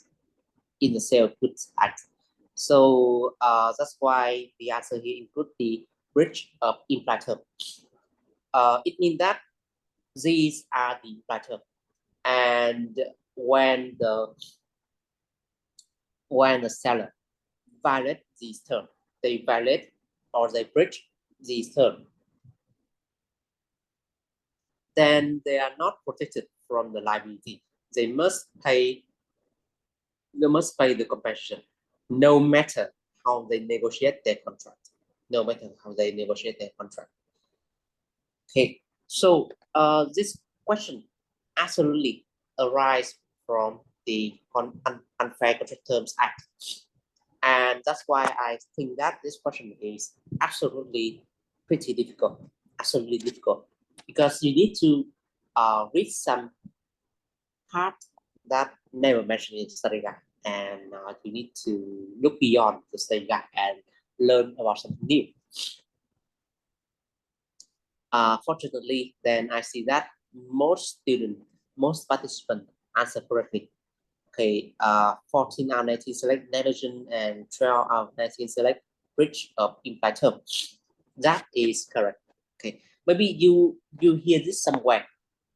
So that's why the answer here includes the breach of implied term. It means that these are the implied term, and when the seller violate these terms, they violate or they breach these terms, then they are not protected from the liability. They must pay the compensation, no matter how they negotiate their contract. Okay, so this question absolutely arises from the Unfair Contract Terms Act. And that's why I think that this question is absolutely pretty difficult, because you need to read some part that never mentioned in the study guide, and you need to look beyond the study guide and learn about something new. Fortunately, then I see that most participants answer correctly. Okay, 14 out of 19 select negligent and 12 out of 19 select breach of implied term. That is correct. Okay, maybe you hear this somewhere.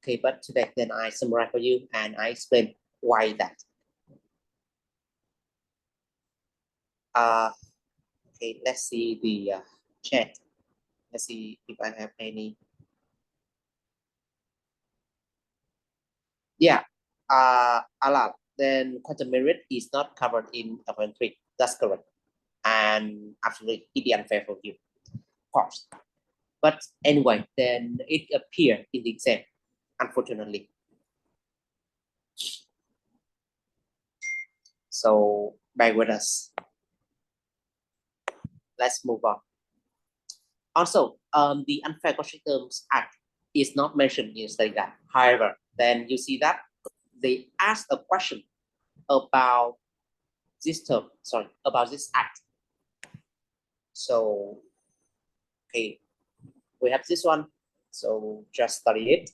Okay, but today then I summarize for you and I explain why that. Okay, let's see the chat. Let's see if I have any. Yeah, Alal, then quantum merit is not covered in L4M3. That's correct. And actually, it is unfair for you, of course. But anyway, then it appeared in the exam, unfortunately. So bear with us. Let's move on. Also, the Unfair Contract Terms Act is not mentioned in study guide. However, then you see that they ask a question about this term, about this act. So, okay, we have this one. So just study it.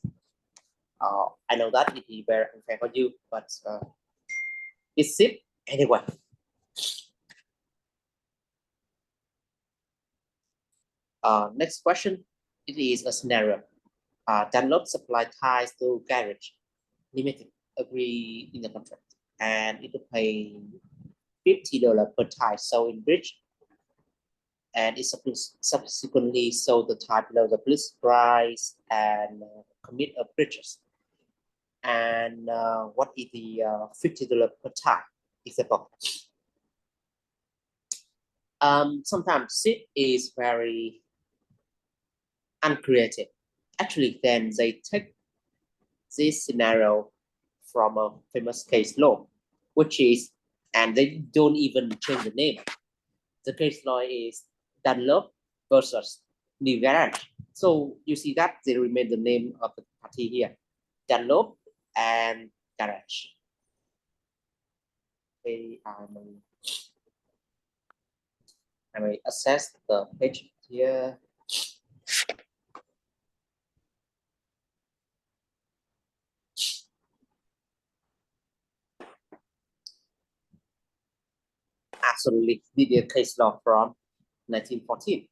I know that it is very unfair for you, but it's it anyway. Next question. It is a scenario. Dunlop supply ties to garage limited agree in the contract, and it will pay $50 per tie sold in bridge, and it subsequently sold the tie below the list price and commit a purchase. And what is the $50 per tie example? Sometimes it is very uncreative. Actually, then they take this scenario from a famous case law, which is, and they don't even change the name. The case law is Dunlop versus New Garage. So you see that they remain the name of the party here, Dunlop and Garage. Okay, I may access the page here. Absolutely, the case law from 1914,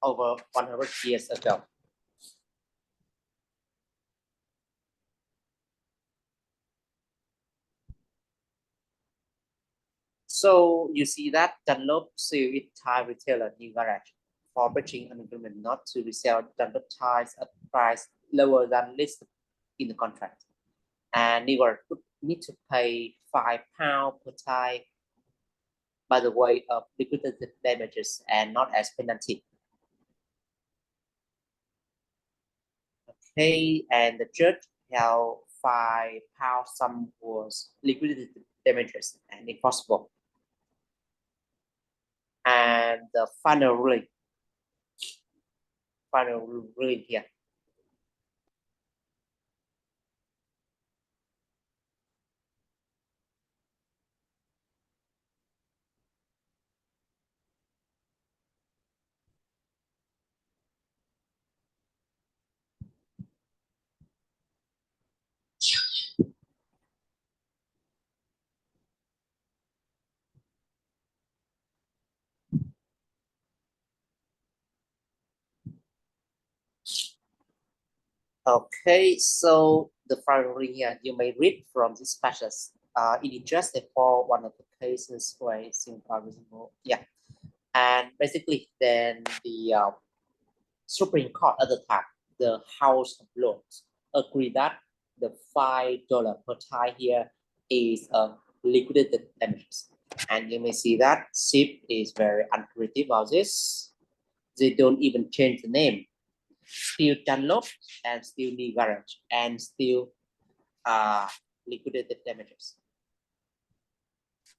over 100 years ago. So you see that Dunlop sued with tie retailer New Garage for breaching an agreement not to resell Dunlop ties at a price lower than listed in the contract. And New Garage would need to pay £5 per tie by the way of liquidated damages and not as penalty. Okay, and the judge held £5 sum was liquidated damages and enforceable. And the final ruling here. Okay, so the final ruling here, you may read from this passage. It is just for one of the cases where it's reasonable. Yeah, and basically then the Supreme Court at the time, the House of Lords, agreed that the $5 per tie here is a liquidated damages. And you may see that CIPS is very uncreative about this. They don't even change the name. Still Dunlop and still New Garage and still liquidated damages.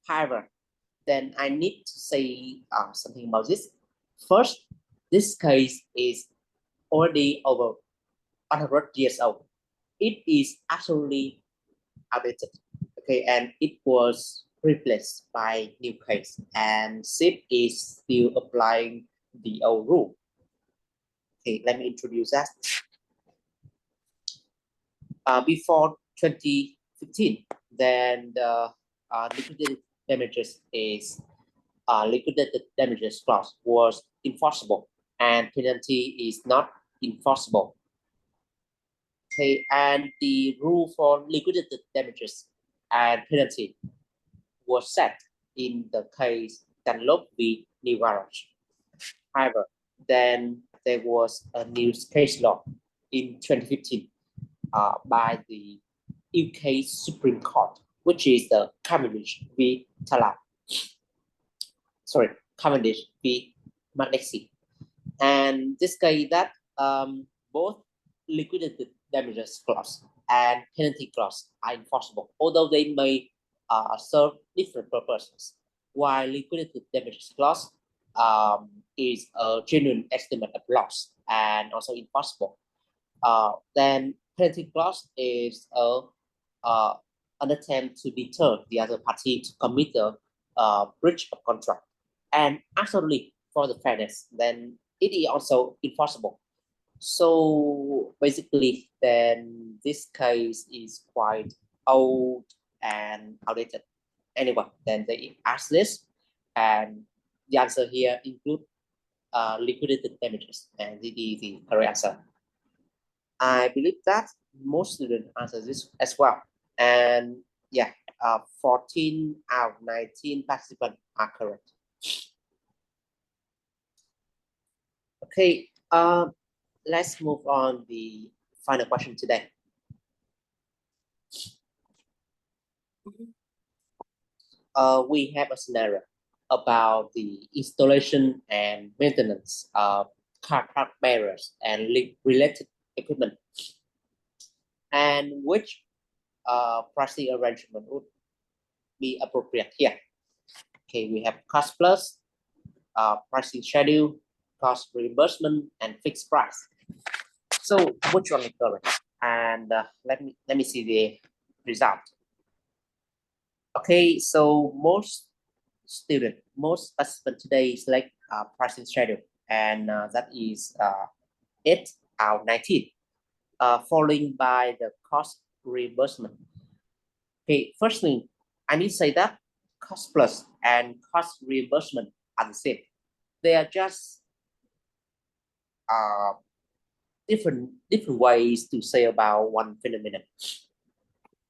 However, then I need to say something about this. First, this case is already over 100 years old. It is absolutely outdated. Okay, and it was replaced by new case, and CIPS is still applying the old rule. Okay, let me introduce that. Before 2015, then the liquidated damages is liquidated damages clause was enforceable, and penalty is not enforceable. Okay, and the rule for liquidated damages and penalty was set in the case Dunlop v. New Garage. However, then there was a new case law in 2015 by the UK Supreme Court, which is the Cavendish v. Talat. Sorry, Cavendish v. Magnexi. And this case that both liquidated damages clause and penalty clause are enforceable, although they may serve different purposes. While liquidated damages clause is a genuine estimate of loss and also enforceable. Then penalty clause is an attempt to deter the other party to commit a breach of contract. And absolutely for the fairness, then it is also enforceable. So basically, then this case is quite old and outdated. Anyway, then they ask this, and the answer here include liquidated damages, and this is the correct answer. I believe that most students answer this as well. And yeah, 14 out of 19 participants are correct. Okay, let's move on the final question today. We have a scenario about the installation and maintenance of car park barriers and related equipment, and which pricing arrangement would be appropriate here. Okay, we have cost plus, pricing schedule, cost reimbursement, and fixed price. So which one is correct? And let me see the result. Okay, so most participants today select pricing schedule, and that is 8 out of 19, following by the cost reimbursement. Okay, first thing, I need to say that cost plus and cost reimbursement are the same. They are just different ways to say about one phenomenon.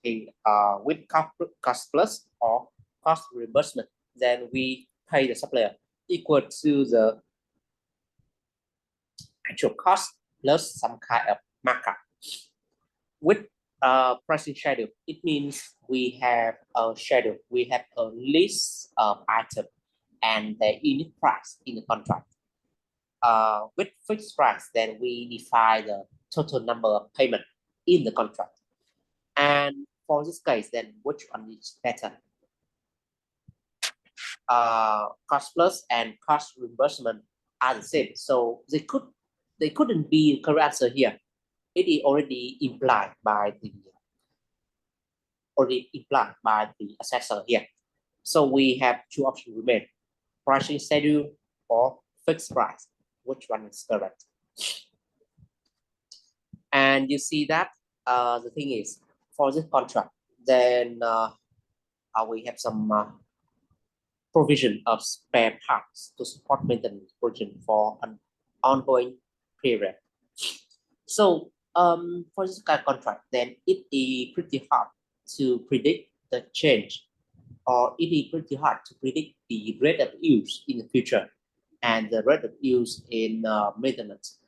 Okay, with cost plus or cost reimbursement, then we pay the supplier equal to the actual cost plus some kind of markup. With pricing schedule, it means we have a schedule, we have a list of items and the unit price in the contract. With fixed price, then we define the total number of payment in the contract. And for this case, then which one is better? Cost plus and cost reimbursement are the same, so they couldn't be the correct answer here. It is already implied by the assessor here. So we have two options remain: pricing schedule or fixed price. Which one is correct? And you see that the thing is, for this contract, then we have some provision of spare parts to support maintenance provision for an ongoing period. So for this kind of contract, then it is pretty hard to predict the change, or it is pretty hard to predict the rate of use in the future and the rate of use in maintenance.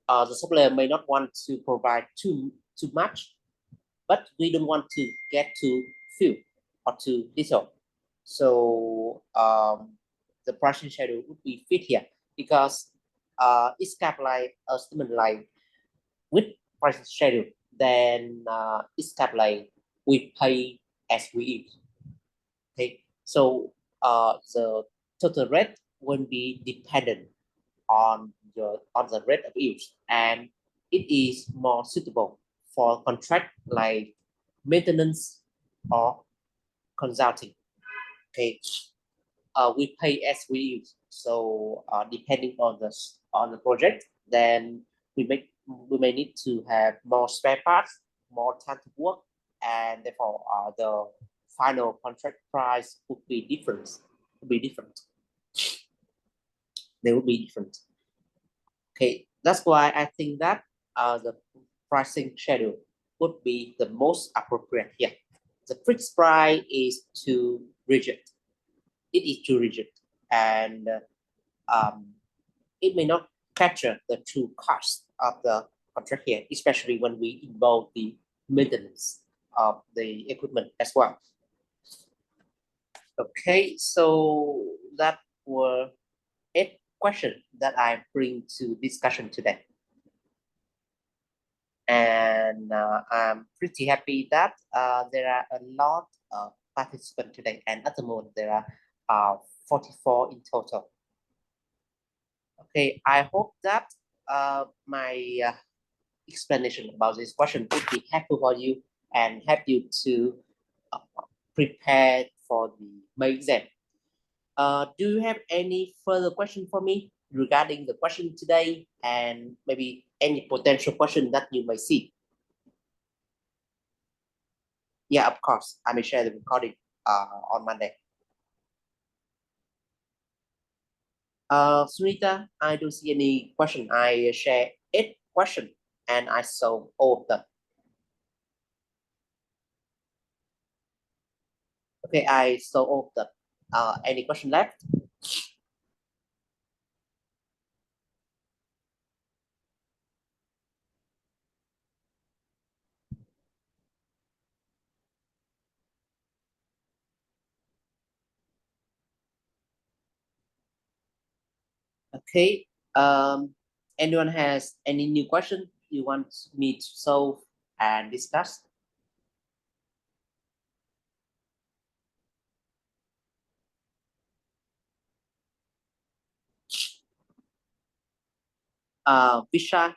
The supplier may not want to provide too much, but we don't want to get too few or too little. So the pricing schedule would be fit here, because it's kind of like a statement like with pricing schedule, then it's kind of like we pay as we use. Okay, so the total rate will be dependent on the rate of use, and it is more suitable for contract like maintenance or consulting. Okay, we pay as we use. So depending on the project, then we may need to have more spare parts, more time to work, and therefore the final contract price would be different. They would be different. Okay, that's why I think that the pricing schedule would be the most appropriate here. The fixed price is too rigid. It is too rigid, and it may not capture the true cost of the contract here, especially when we involve the maintenance of the equipment as well. Okay, so that were 8 questions that I bring to discussion today. And I'm pretty happy that there are a lot of participants today, and at the moment there are 44 in total. Okay, I hope that my explanation about this question would be helpful for you and help you to prepare for the main exam. Do you have any further question for me regarding the question today and maybe any potential question that you may see? Yeah, of course. I may share the recording on Monday. Sunita, I don't see any question. I share 8 questions and I solve all of them. Okay, I solve all of them. Any question left? Okay. Anyone has any new question you want me to solve and discuss? Visha,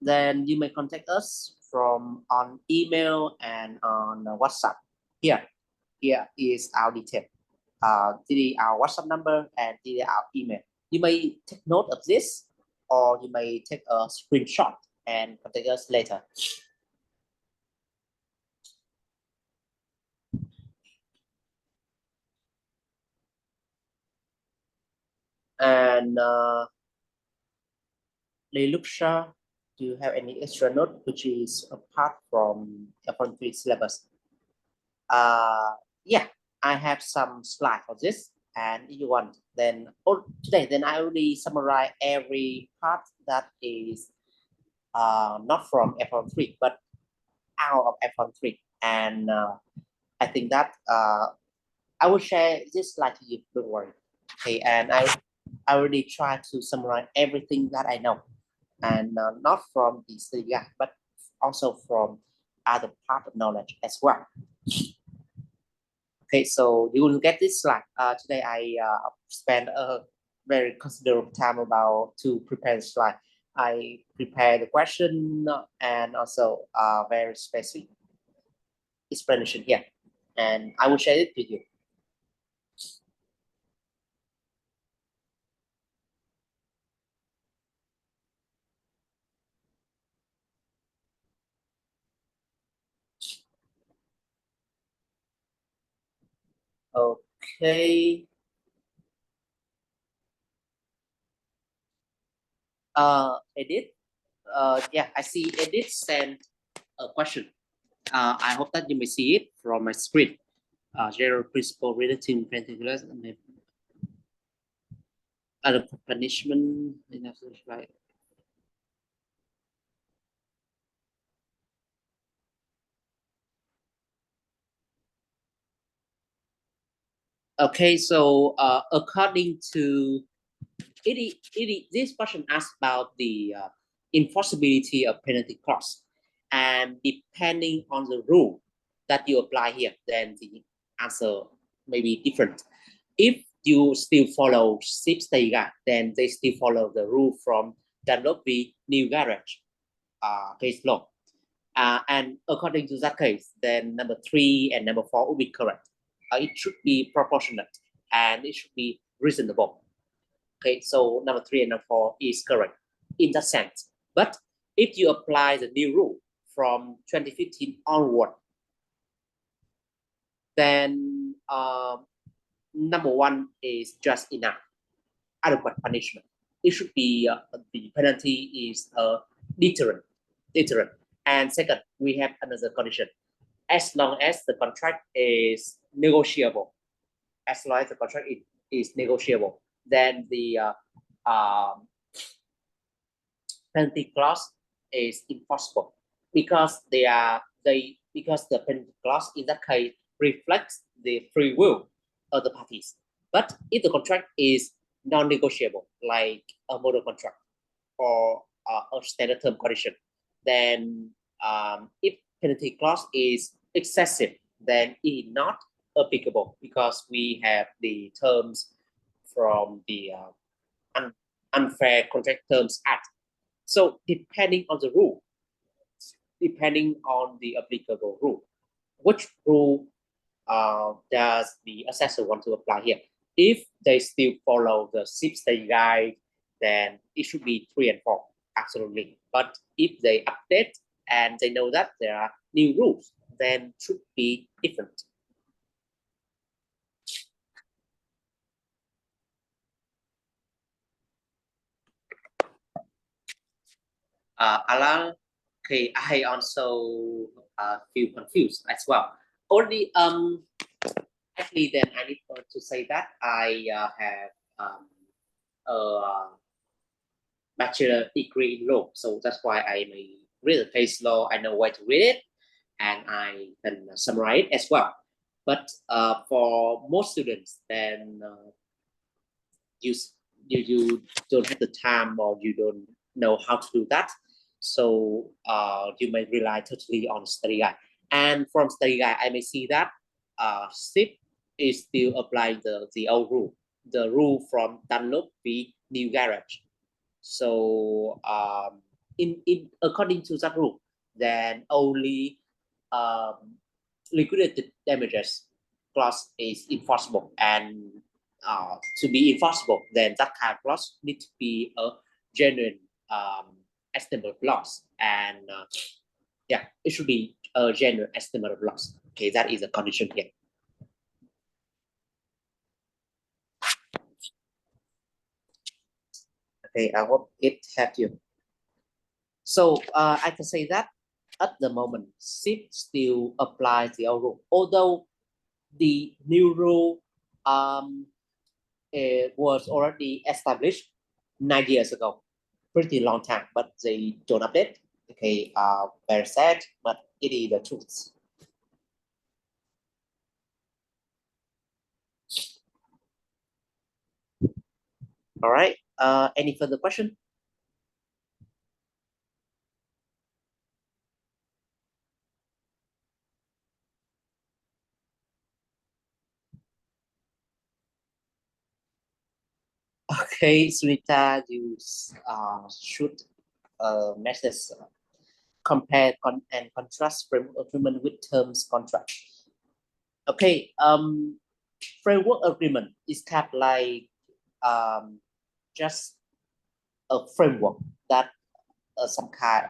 then you may contact us from on email and on WhatsApp. Here is our detail. Our WhatsApp number and our email. You may take note of this, or you may take a screenshot and contact us later. And Leluksha, do you have any extra note which is apart from L4M3 syllabus? Yeah, I have some slide for this, and if you want, then today, then I already summarize every part that is not from L4M3, but out of L4M3, and I think that I will share this slide to you. Don't worry. Okay, and I already try to summarize everything that I know, and not from the study guide, but also from other part of knowledge as well. Okay, so you will get this slide. Today I spent a very considerable time about to prepare the slide. I prepared the question and also very specific explanation here, and I will share it with you. Okay. Edit. Yeah, I see Edit sent a question. I hope that you may see it from my screen. General principle relating particulars and other punishment. Right. Okay, so according to this question asks about the enforceability of penalty clause, and depending on the rule that you apply here, then the answer may be different. If you still follow CIPS data, then they still follow the rule from Dunlop v. New Garage case law. And according to that case, then number 3 and number 4 will be correct. It should be proportionate and it should be reasonable. Okay, so number 3 and number 4 is correct in that sense. But if you apply the new rule from 2015 onward, then number 1 is just enough, adequate punishment. It should be the penalty is deterrent. And second, we have another condition. As long as the contract is negotiable, then the penalty clause is impossible because because the penalty clause in that case reflects the free will of the parties. But if the contract is non-negotiable, like a model contract or a standard term condition, then if penalty clause is excessive, then it is not applicable because we have the terms from the Unfair Contract Terms Act. So depending on the rule, depending on the applicable rule, which rule does the assessor want to apply here? If they still follow the CIPS study guide, then it should be 3 and 4, absolutely. But if they update and they know that there are new rules, then should be different. Alan, okay, I also feel confused as well. Only actually, then I need to say that I have a bachelor degree in law, so that's why I may read the case law. I know where to read it, and I can summarize it as well. But for most students, then you you don't have the time or you don't know how to do that. So you may rely totally on study guide. And from study guide, I may see that SIP is still applying the old rule, the rule from Dunlop v. New Garage. So in according to that rule, then only liquidated damages clause is enforceable, and to be enforceable, then that kind of clause needs to be a genuine estimate of loss, and yeah, it should be a genuine estimate of loss. Okay, that is a condition here. Okay, I hope it helped you. So I can say that at the moment, SIP still applies the old rule, although the new rule it was already established 9 years ago, pretty long time, but they don't update. Okay, very sad, but it is the truth. All right. Any further question? Okay, Sunita, you should message compare and contrast framework agreement with terms contract. Okay, framework agreement is kind of like just a framework that some kind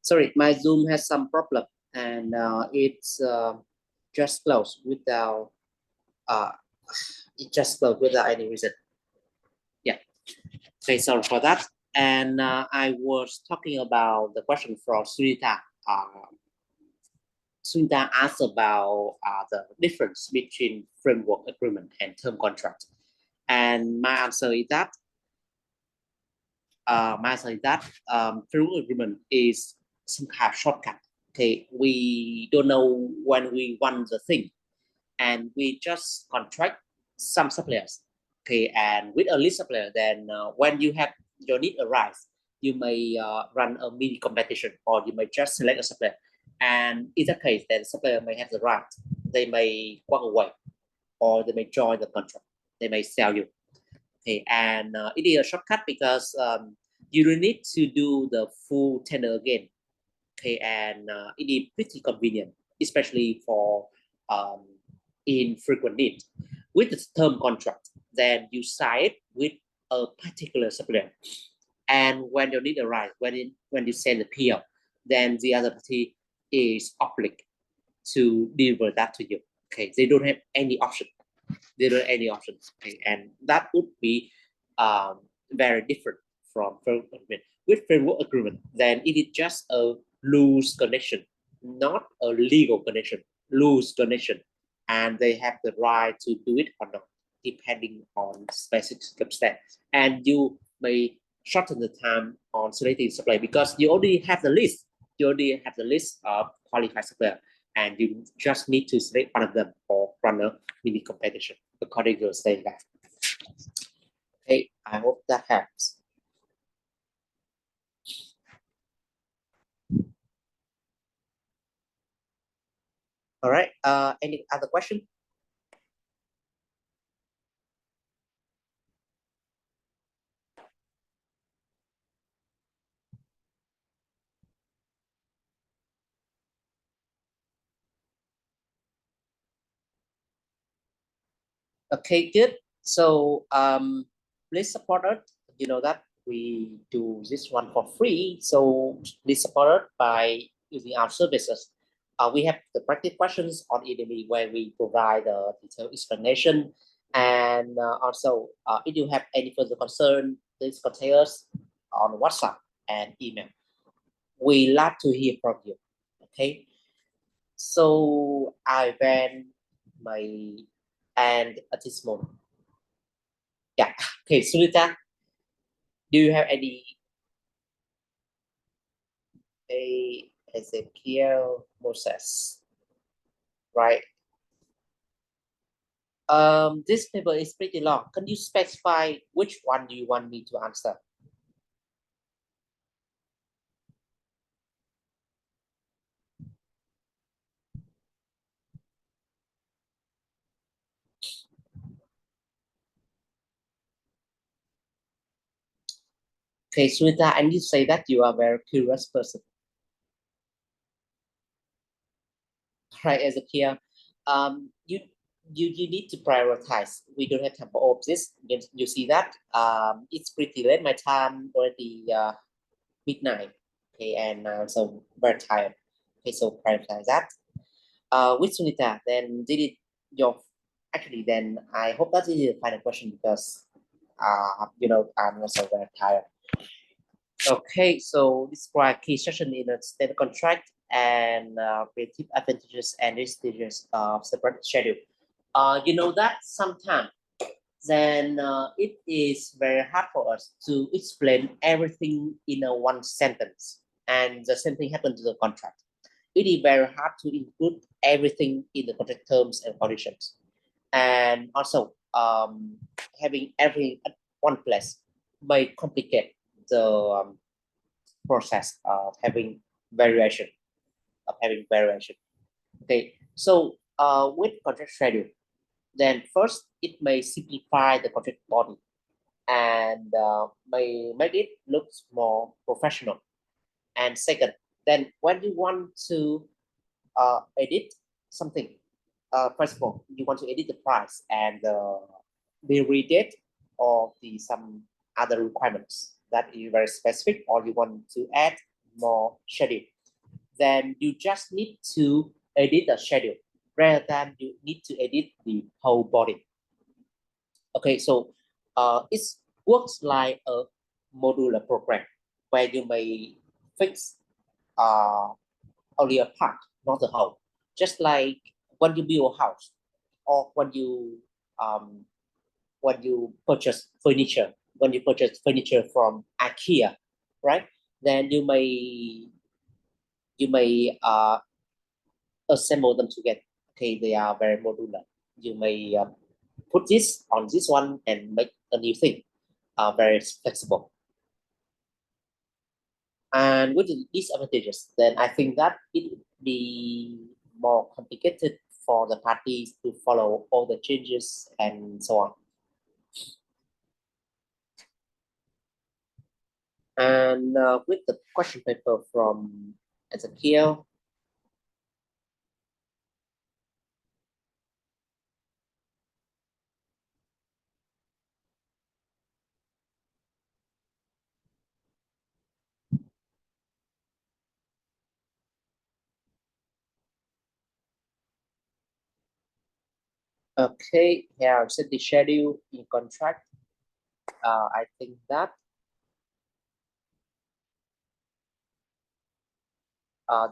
Sorry, my Zoom has some problem, and it's just closed without it just closed without any reason. Yeah. Okay, sorry for that. And I was talking about the question from Sunita. Sunita asked about the difference between framework agreement and term contract. And my answer is that framework agreement is some kind of shortcut. Okay, we don't know when we want the thing, and we just contract some suppliers. Okay, and with a list supplier, then when you have your need arise, you may run a mini competition, or you may just select a supplier. And in that case, then the supplier may have the right. They may walk away, or they may join the contract. They may sell you. Okay, and it is a shortcut because you don't need to do the full tender again. Okay, and it is pretty convenient, especially for infrequent need. With the term contract, then you sign it with a particular supplier, and when your need arrives, when you send the PO, then the other party is obliged to deliver that to you. Okay, they don't have any option. They don't have any options. Okay, and that would be very different from framework agreement. With framework agreement, then it is just a loose connection, not a legal connection. Loose connection, and they have the right to do it or not, depending on specific circumstance. And you may shorten the time on selecting supplier because you already have the list. You already have the list of qualified supplier, and you just need to select one of them or run a mini competition according to the state guide. Okay, I hope that helps. All right. Any other question? Okay, good. So please support us. You know that we do this one for free. So please support us by using our services. We have the practice questions on Udemy where we provide a detailed explanation. And also, if you have any further concern, please contact us on WhatsApp and email. We love to hear from you. Okay. So I ran my and at this moment. Yeah. Okay, Sunita, do you have any Ezekiel Moses? Right. This paper is pretty long. Can you specify which one you want me to answer? Okay, Sunita, I need to say that you are a very curious person. Right, Ezekiel. You need to prioritize. We don't have time for all of this. You see that? It's pretty late. My time already midnight. Okay, and so very tired. Okay, so prioritize that. With Sunita, then did it your actually then I hope that is the final question because I'm also very tired. Okay, so describe key session in a standard contract and creative advantages and disadvantages of separate schedule. You know that sometimes then it is very hard for us to explain everything in a one sentence, and the same thing happened to the contract. It is very hard to include everything in the contract terms and conditions, and also having everything at one place may complicate the process of having variation Okay, so with contract schedule, then first it may simplify the contract body and may make it look more professional. And second, then when you want to edit something, first of all, you want to edit the price and the redate or the some other requirements that is very specific, or you want to add more schedule. then you just need to edit the schedule rather than you need to edit the whole body. Okay, so it works like a modular program where you may fix only a part, not the whole. Just like when you build a house or when you purchase furniture, from IKEA, right? Then you may assemble them together. Okay, they are very modular. You may put this on this one and make a new thing. Very flexible. And with the disadvantages, then I think that it would be more complicated for the parties to follow all the changes and so on. And with the question paper from Ezekiel, okay, here set the schedule in contract. I think that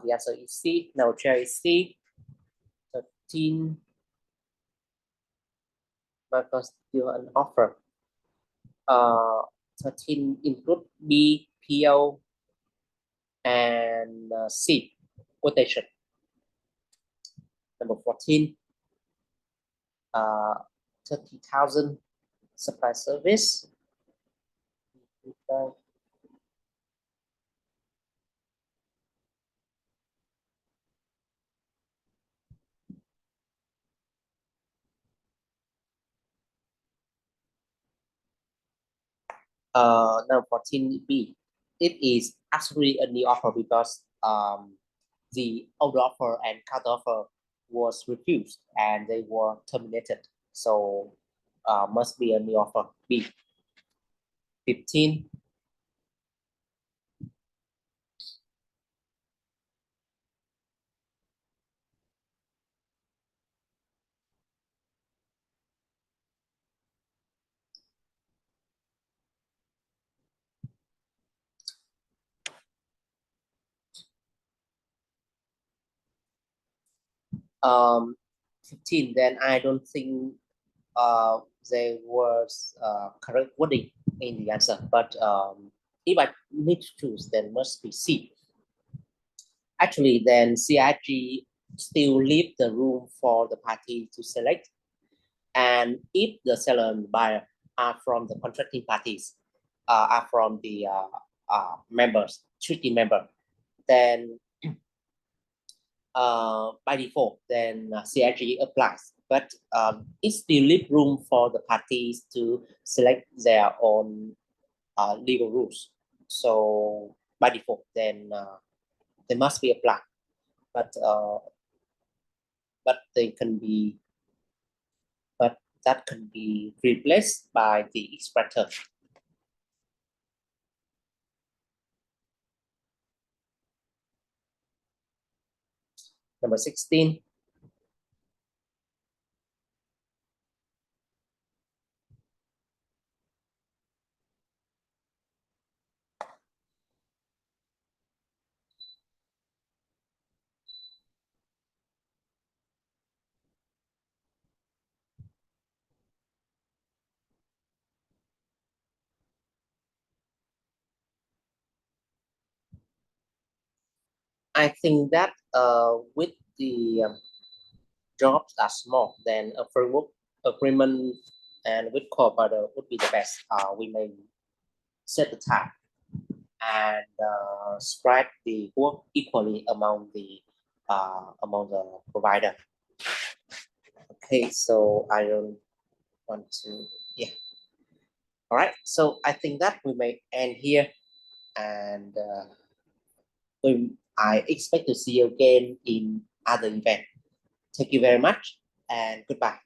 the answer is C. No, chair is C. 13 because you an offer. 13 include B, PO, and C, quotation. Number 14, 30,000 supply service. Number 14B, it is actually a new offer because the old offer and counter offer was refused and they were terminated. So must be a new offer. B. 15. Um, 15, then I don't think there was correct wording in the answer, but if I need to choose, then must be C. Actually, then CIG still leave the room for the party to select. And if the seller and buyer are from the contracting parties, are from the members, treaty member, then by default, then CIG applies. But it still leave room for the parties to select their own legal rules. So by default, then they must be applied. But they can be, but that can be replaced by the express term. Number 16. I think that with the jobs are small, then a framework agreement and with cooperator would be the best. We may set the time and spread the work equally among the provider. Okay, so I don't want to, yeah. All right, so I think that we may end here, and I expect to see you again in other event. Thank you very much, and goodbye.